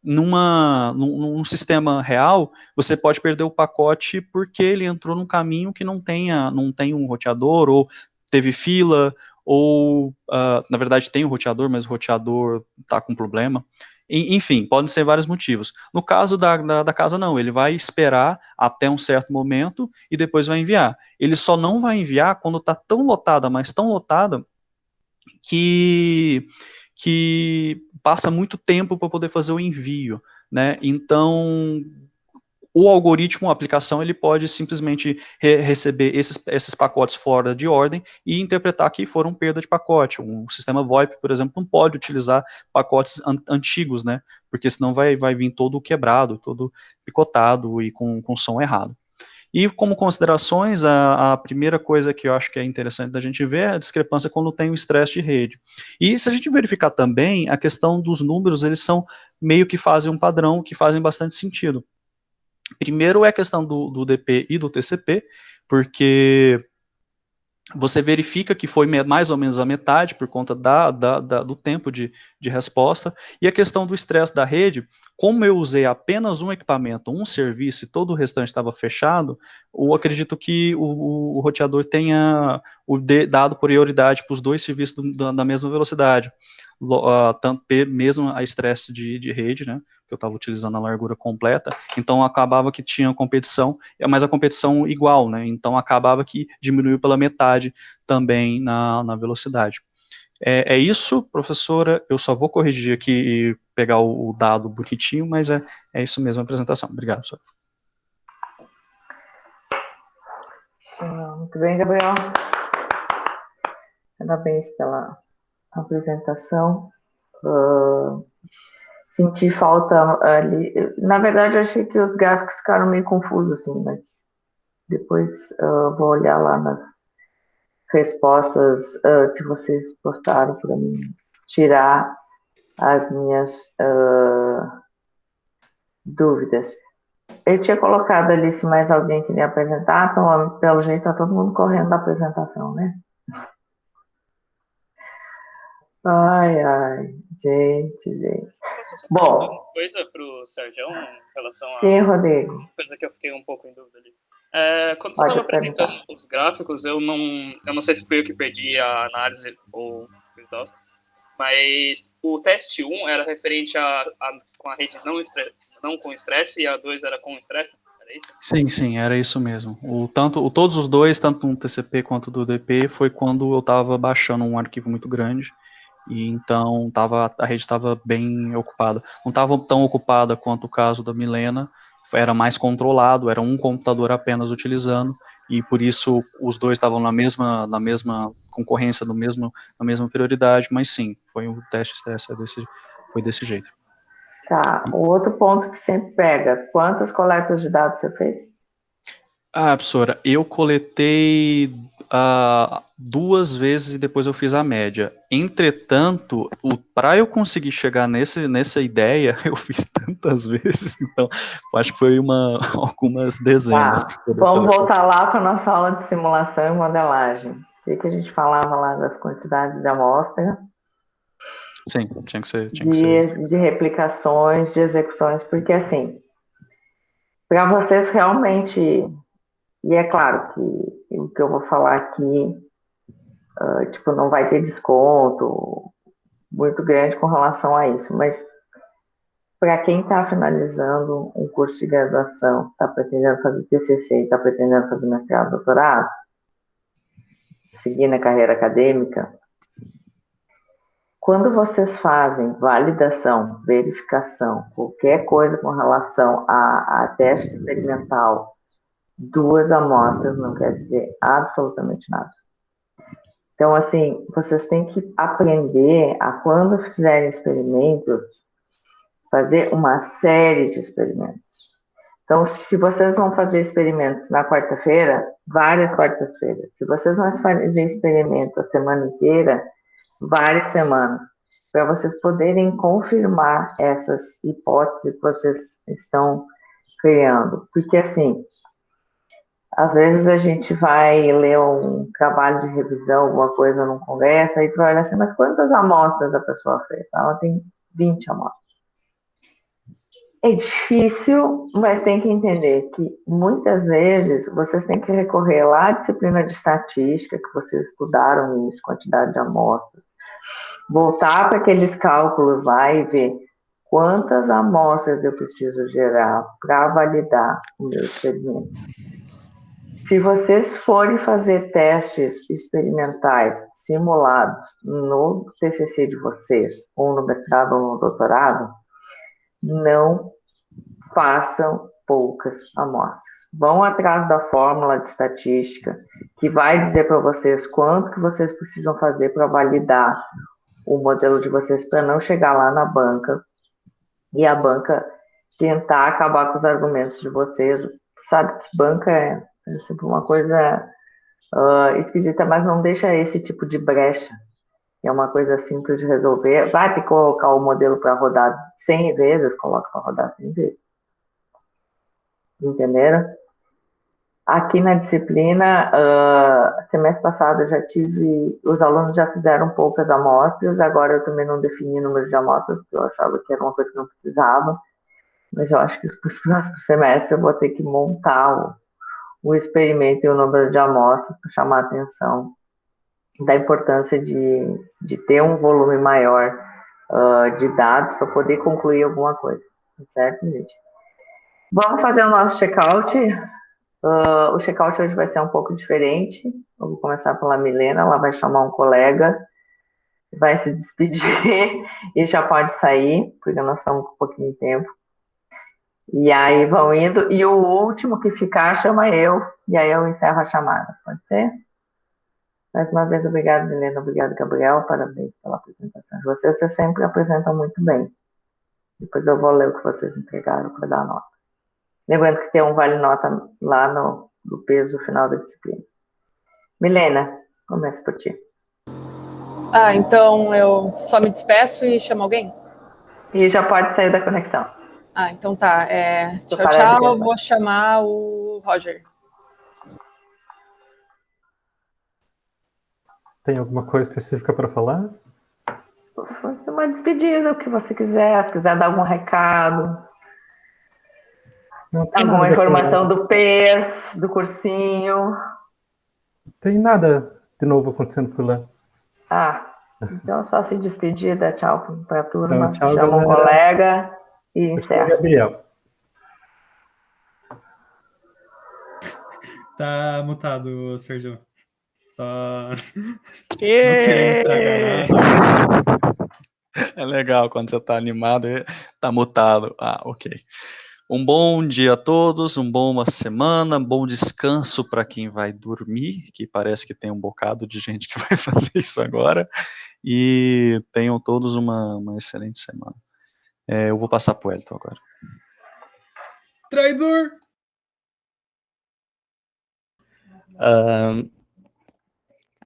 num sistema real, você pode perder o pacote porque ele entrou num caminho que não tem um roteador, ou teve fila, ou, na verdade, tem o roteador, mas o roteador está com problema. Enfim, podem ser vários motivos. No caso da casa, não, ele vai esperar até um certo momento e depois vai enviar. Ele só não vai enviar quando está tão lotada, mas tão lotada, que passa muito tempo para poder fazer o envio, né? Então, o algoritmo, a aplicação, ele pode simplesmente receber esses pacotes fora de ordem e interpretar que foram perda de pacote. Um sistema VoIP, por exemplo, não pode utilizar pacotes antigos, né? Porque senão vai vir todo quebrado, todo picotado e com som errado. E como considerações, a primeira coisa que eu acho que é interessante da gente ver é a discrepância quando tem o estresse de rede. E se a gente verificar também, a questão dos números, eles são meio que fazem um padrão, que fazem bastante sentido. Primeiro é a questão do DP e do TCP, porque você verifica que foi mais ou menos a metade por conta do tempo de resposta, e a questão do estresse da rede, como eu usei apenas um equipamento, um serviço, e todo o restante estava fechado, eu acredito que o roteador tenha dado prioridade para os dois serviços da mesma velocidade, mesmo a estresse de rede, né, que eu estava utilizando a largura completa, então acabava que tinha competição, mas a competição igual, né, então acabava que diminuiu pela metade também na velocidade. É isso, professora, eu só vou corrigir aqui e pegar o dado bonitinho, mas é isso mesmo a apresentação. Obrigado, professor. Muito bem, Gabriel. Parabéns pela apresentação. Senti falta ali. Na verdade, eu achei que os gráficos ficaram meio confusos, assim, mas Depois vou olhar lá nas respostas que vocês postaram para mim, tirar as minhas dúvidas. Eu tinha colocado ali se mais alguém queria apresentar, então, pelo jeito, está todo mundo correndo da apresentação, né? Ai, gente. Bom. Uma coisa para o Sérgio em relação a. Sim, Rodrigo. Coisa que eu fiquei um pouco em dúvida ali. Quando você estava apresentando os gráficos, eu não sei se foi eu que perdi a análise ou mas o teste 1 era referente com a rede não com estresse e a 2 era com estresse? Era isso? Sim, era isso mesmo. Todos os dois, tanto no TCP quanto do UDP, foi quando eu estava baixando um arquivo muito grande, e então a rede estava bem ocupada. Não estava tão ocupada quanto o caso da Milena, era mais controlado, era um computador apenas utilizando, e por isso os dois estavam na mesma concorrência, na mesma prioridade, mas sim, foi um teste de estresse, foi desse jeito. Tá, o outro ponto que sempre pega, quantas coletas de dados você fez? Professora, eu coletei 2 vezes e depois eu fiz a média. Entretanto, para eu conseguir chegar nessa ideia, eu fiz tantas vezes, então acho que foi algumas dezenas. Tá, vamos voltar lá para a nossa aula de simulação e modelagem. O que a gente falava lá das quantidades de amostra? Sim, tinha que ser. De replicações, de execuções, porque assim, para vocês realmente, e é claro que o que eu vou falar aqui, não vai ter desconto muito grande com relação a isso, mas para quem está finalizando um curso de graduação, está pretendendo fazer TCC, está pretendendo fazer mestrado, doutorado, seguir na carreira acadêmica, quando vocês fazem validação, verificação, qualquer coisa com relação a teste experimental, 2 amostras não quer dizer absolutamente nada. Então, assim, vocês têm que aprender a, quando fizerem experimentos, fazer uma série de experimentos. Então, se vocês vão fazer experimentos na quarta-feira, várias quartas-feiras. Se vocês vão fazer experimento a semana inteira, várias semanas, para vocês poderem confirmar essas hipóteses que vocês estão criando. Porque, assim, às vezes a gente vai ler um trabalho de revisão, alguma coisa numa conversa, e tu olha assim, mas quantas amostras a pessoa fez? Ela tem 20 amostras. É difícil, mas tem que entender que muitas vezes vocês têm que recorrer lá à disciplina de estatística, que vocês estudaram isso, quantidade de amostras, voltar para aqueles cálculos lá e ver quantas amostras eu preciso gerar para validar o meu experimento. Se vocês forem fazer testes experimentais simulados no TCC de vocês, ou no mestrado ou no doutorado, não façam poucas amostras. Vão atrás da fórmula de estatística, que vai dizer para vocês quanto que vocês precisam fazer para validar o modelo de vocês, para não chegar lá na banca e a banca tentar acabar com os argumentos de vocês. Sabe que banca é sempre uma coisa esquisita, mas não deixa esse tipo de brecha. É uma coisa simples de resolver. Vai ter que colocar o modelo para rodar 100 vezes, coloca para rodar 100 vezes. Entenderam? Aqui na disciplina, semestre passado eu já tive, os alunos já fizeram poucas amostras, agora eu também não defini o número de amostras, porque eu achava que era uma coisa que não precisava, mas eu acho que para os próximos semestres eu vou ter que montar o experimento e o número de amostras para chamar a atenção da importância de ter um volume maior de dados para poder concluir alguma coisa, certo, gente? Vamos fazer o nosso check-out. O check-out hoje vai ser um pouco diferente. Eu vou começar pela Milena, ela vai chamar um colega, vai se despedir e já pode sair, porque nós estamos com um pouquinho de tempo. E aí vão indo, e o último que ficar chama eu, e aí eu encerro a chamada, pode ser? Mais uma vez, obrigado, Milena, obrigado, Gabriel, parabéns pela apresentação de vocês, vocês sempre apresentam muito bem. Depois eu vou ler o que vocês entregaram para dar nota. Lembrando que tem um vale-nota lá do peso final da disciplina. Milena, começa por ti. Então eu só me despeço e chamo alguém? E já pode sair da conexão. Então tá. Tchau, tchau. Eu vou chamar o Roger. Tem alguma coisa específica para falar? Foi uma despedida, o que você quiser. Se quiser dar algum recado. Alguma informação do PES, do cursinho. Não tem nada de novo acontecendo por lá. Então só se despedir, dá tchau para a turma, Então, tchau, chama um colega e encerra. Gabriel. Tá mutado, Sérgio. Só não querendo estragar nada. É legal quando você tá animado e tá mutado. Ok. Um bom dia a todos, uma semana, bom descanso para quem vai dormir, que parece que tem um bocado de gente que vai fazer isso agora, e tenham todos uma excelente semana. Eu vou passar pro Elton agora. Traidor!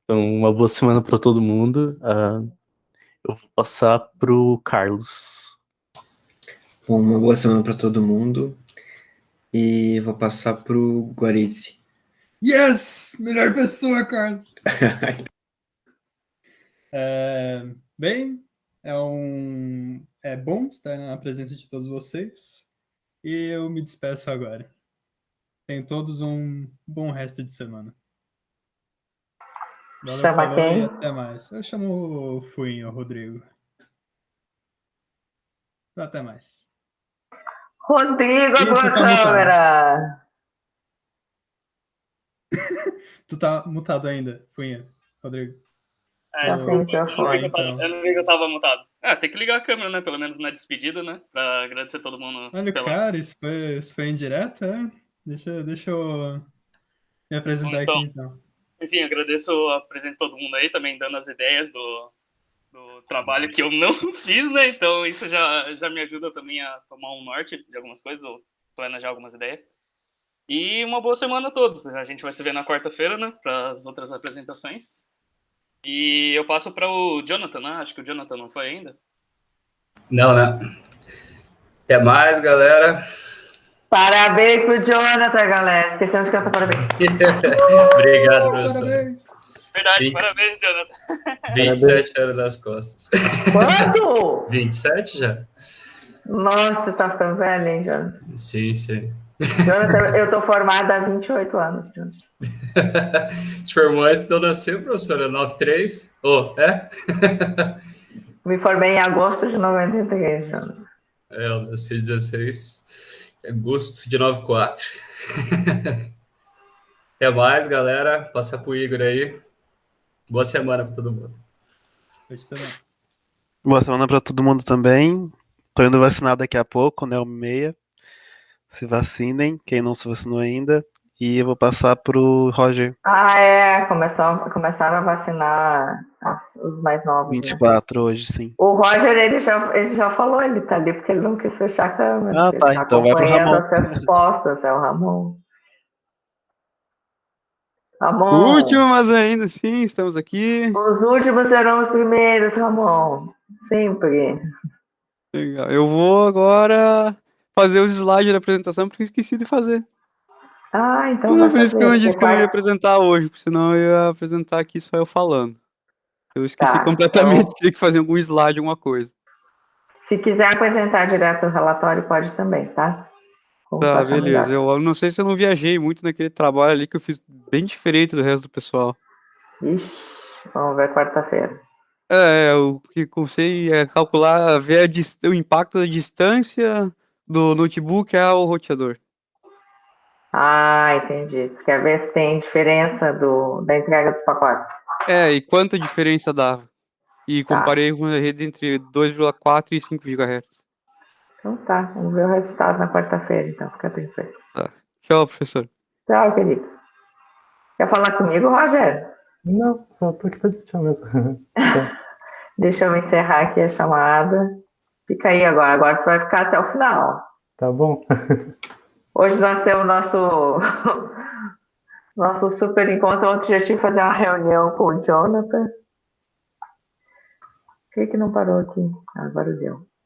Então, uma boa semana para todo mundo. Eu vou passar pro Carlos. Bom, uma boa semana para todo mundo. E vou passar pro Guarizi. Yes! Melhor pessoa, Carlos! Bem, é bom estar na presença de todos vocês. E eu me despeço agora. Tenham todos um bom resto de semana. Valeu, Chama quem? E até mais. Eu chamo o Fuinho, Rodrigo. Até mais. Rodrigo, a tua câmera! Tu tá mutado ainda, Fuinho, Rodrigo. Eu não vi que eu tava mutado. Tem que ligar a câmera, né? Pelo menos na despedida, né? Pra agradecer todo mundo. Olha, cara, isso foi indireto, é? Deixa eu me apresentar aqui, então. Enfim, apresento todo mundo aí, também dando as ideias do trabalho que eu não fiz, né? Então isso já me ajuda também a tomar um norte de algumas coisas, ou planejar algumas ideias. E uma boa semana a todos. A gente vai se ver na quarta-feira, né? Para as outras apresentações. E eu passo para o Jonathan, né? Acho que o Jonathan não foi ainda. Não, né? Até mais, galera. Parabéns pro Jonathan, galera. Esquecemos de cantar parabéns. Obrigado, professor. Parabéns. Verdade, parabéns, Jonathan. 27 anos nas costas. Quanto? 27 já. Nossa, tá ficando velho, hein, Jonathan? Sim. Jonathan, eu tô formada há 28 anos, Jonathan. Se formou antes de eu nascer, professora, 93? Me formei em agosto de 93, Jonathan. Eu nasci em 16, agosto de 94. Até mais, galera. Passa pro Igor aí. Boa semana para todo mundo. Boa semana para todo mundo também. Tô indo vacinar daqui a pouco, né? 1h30. Se vacinem, quem não se vacinou ainda. E eu vou passar pro Roger. Começaram a vacinar os mais novos. 24 né? hoje, sim. O Roger, ele já falou, ele tá ali porque ele não quis fechar a câmera. Tá, então vai pro Ramon. As respostas, é o Ramon. Ramon. Último, mas ainda sim, estamos aqui. Os últimos serão os primeiros, Ramon. Sempre. Legal. Eu vou agora fazer os slides da apresentação, porque eu esqueci de fazer. Então por isso que eu não disse que eu não ia apresentar hoje, porque senão eu ia apresentar aqui só eu falando. Eu esqueci completamente, tinha que fazer algum slide, alguma coisa. Se quiser apresentar direto o relatório, pode também, tá? Tá, beleza. Eu não sei se eu não viajei muito naquele trabalho ali, que eu fiz bem diferente do resto do pessoal. Ixi, vamos ver quarta-feira. O que consegui é calcular, ver o impacto da distância do notebook ao roteador. Entendi. Você quer ver se tem diferença da entrega dos pacotes. E quanta diferença dava. E comparei com a rede entre 2,4 e 5 GHz. Então tá, vamos ver o resultado na quarta-feira, então, fica tranquilo. Tá. Tchau, professor. Tchau, querido. Quer falar comigo, Roger? Não, só tô aqui pra dizer tchau mesmo. Deixa eu encerrar aqui a chamada. Fica aí agora tu vai ficar até o final. Tá bom. Hoje nós temos o nosso Nosso super encontro ontem já tive que fazer uma reunião com o Jonathan. Por que não parou aqui? Agora deu.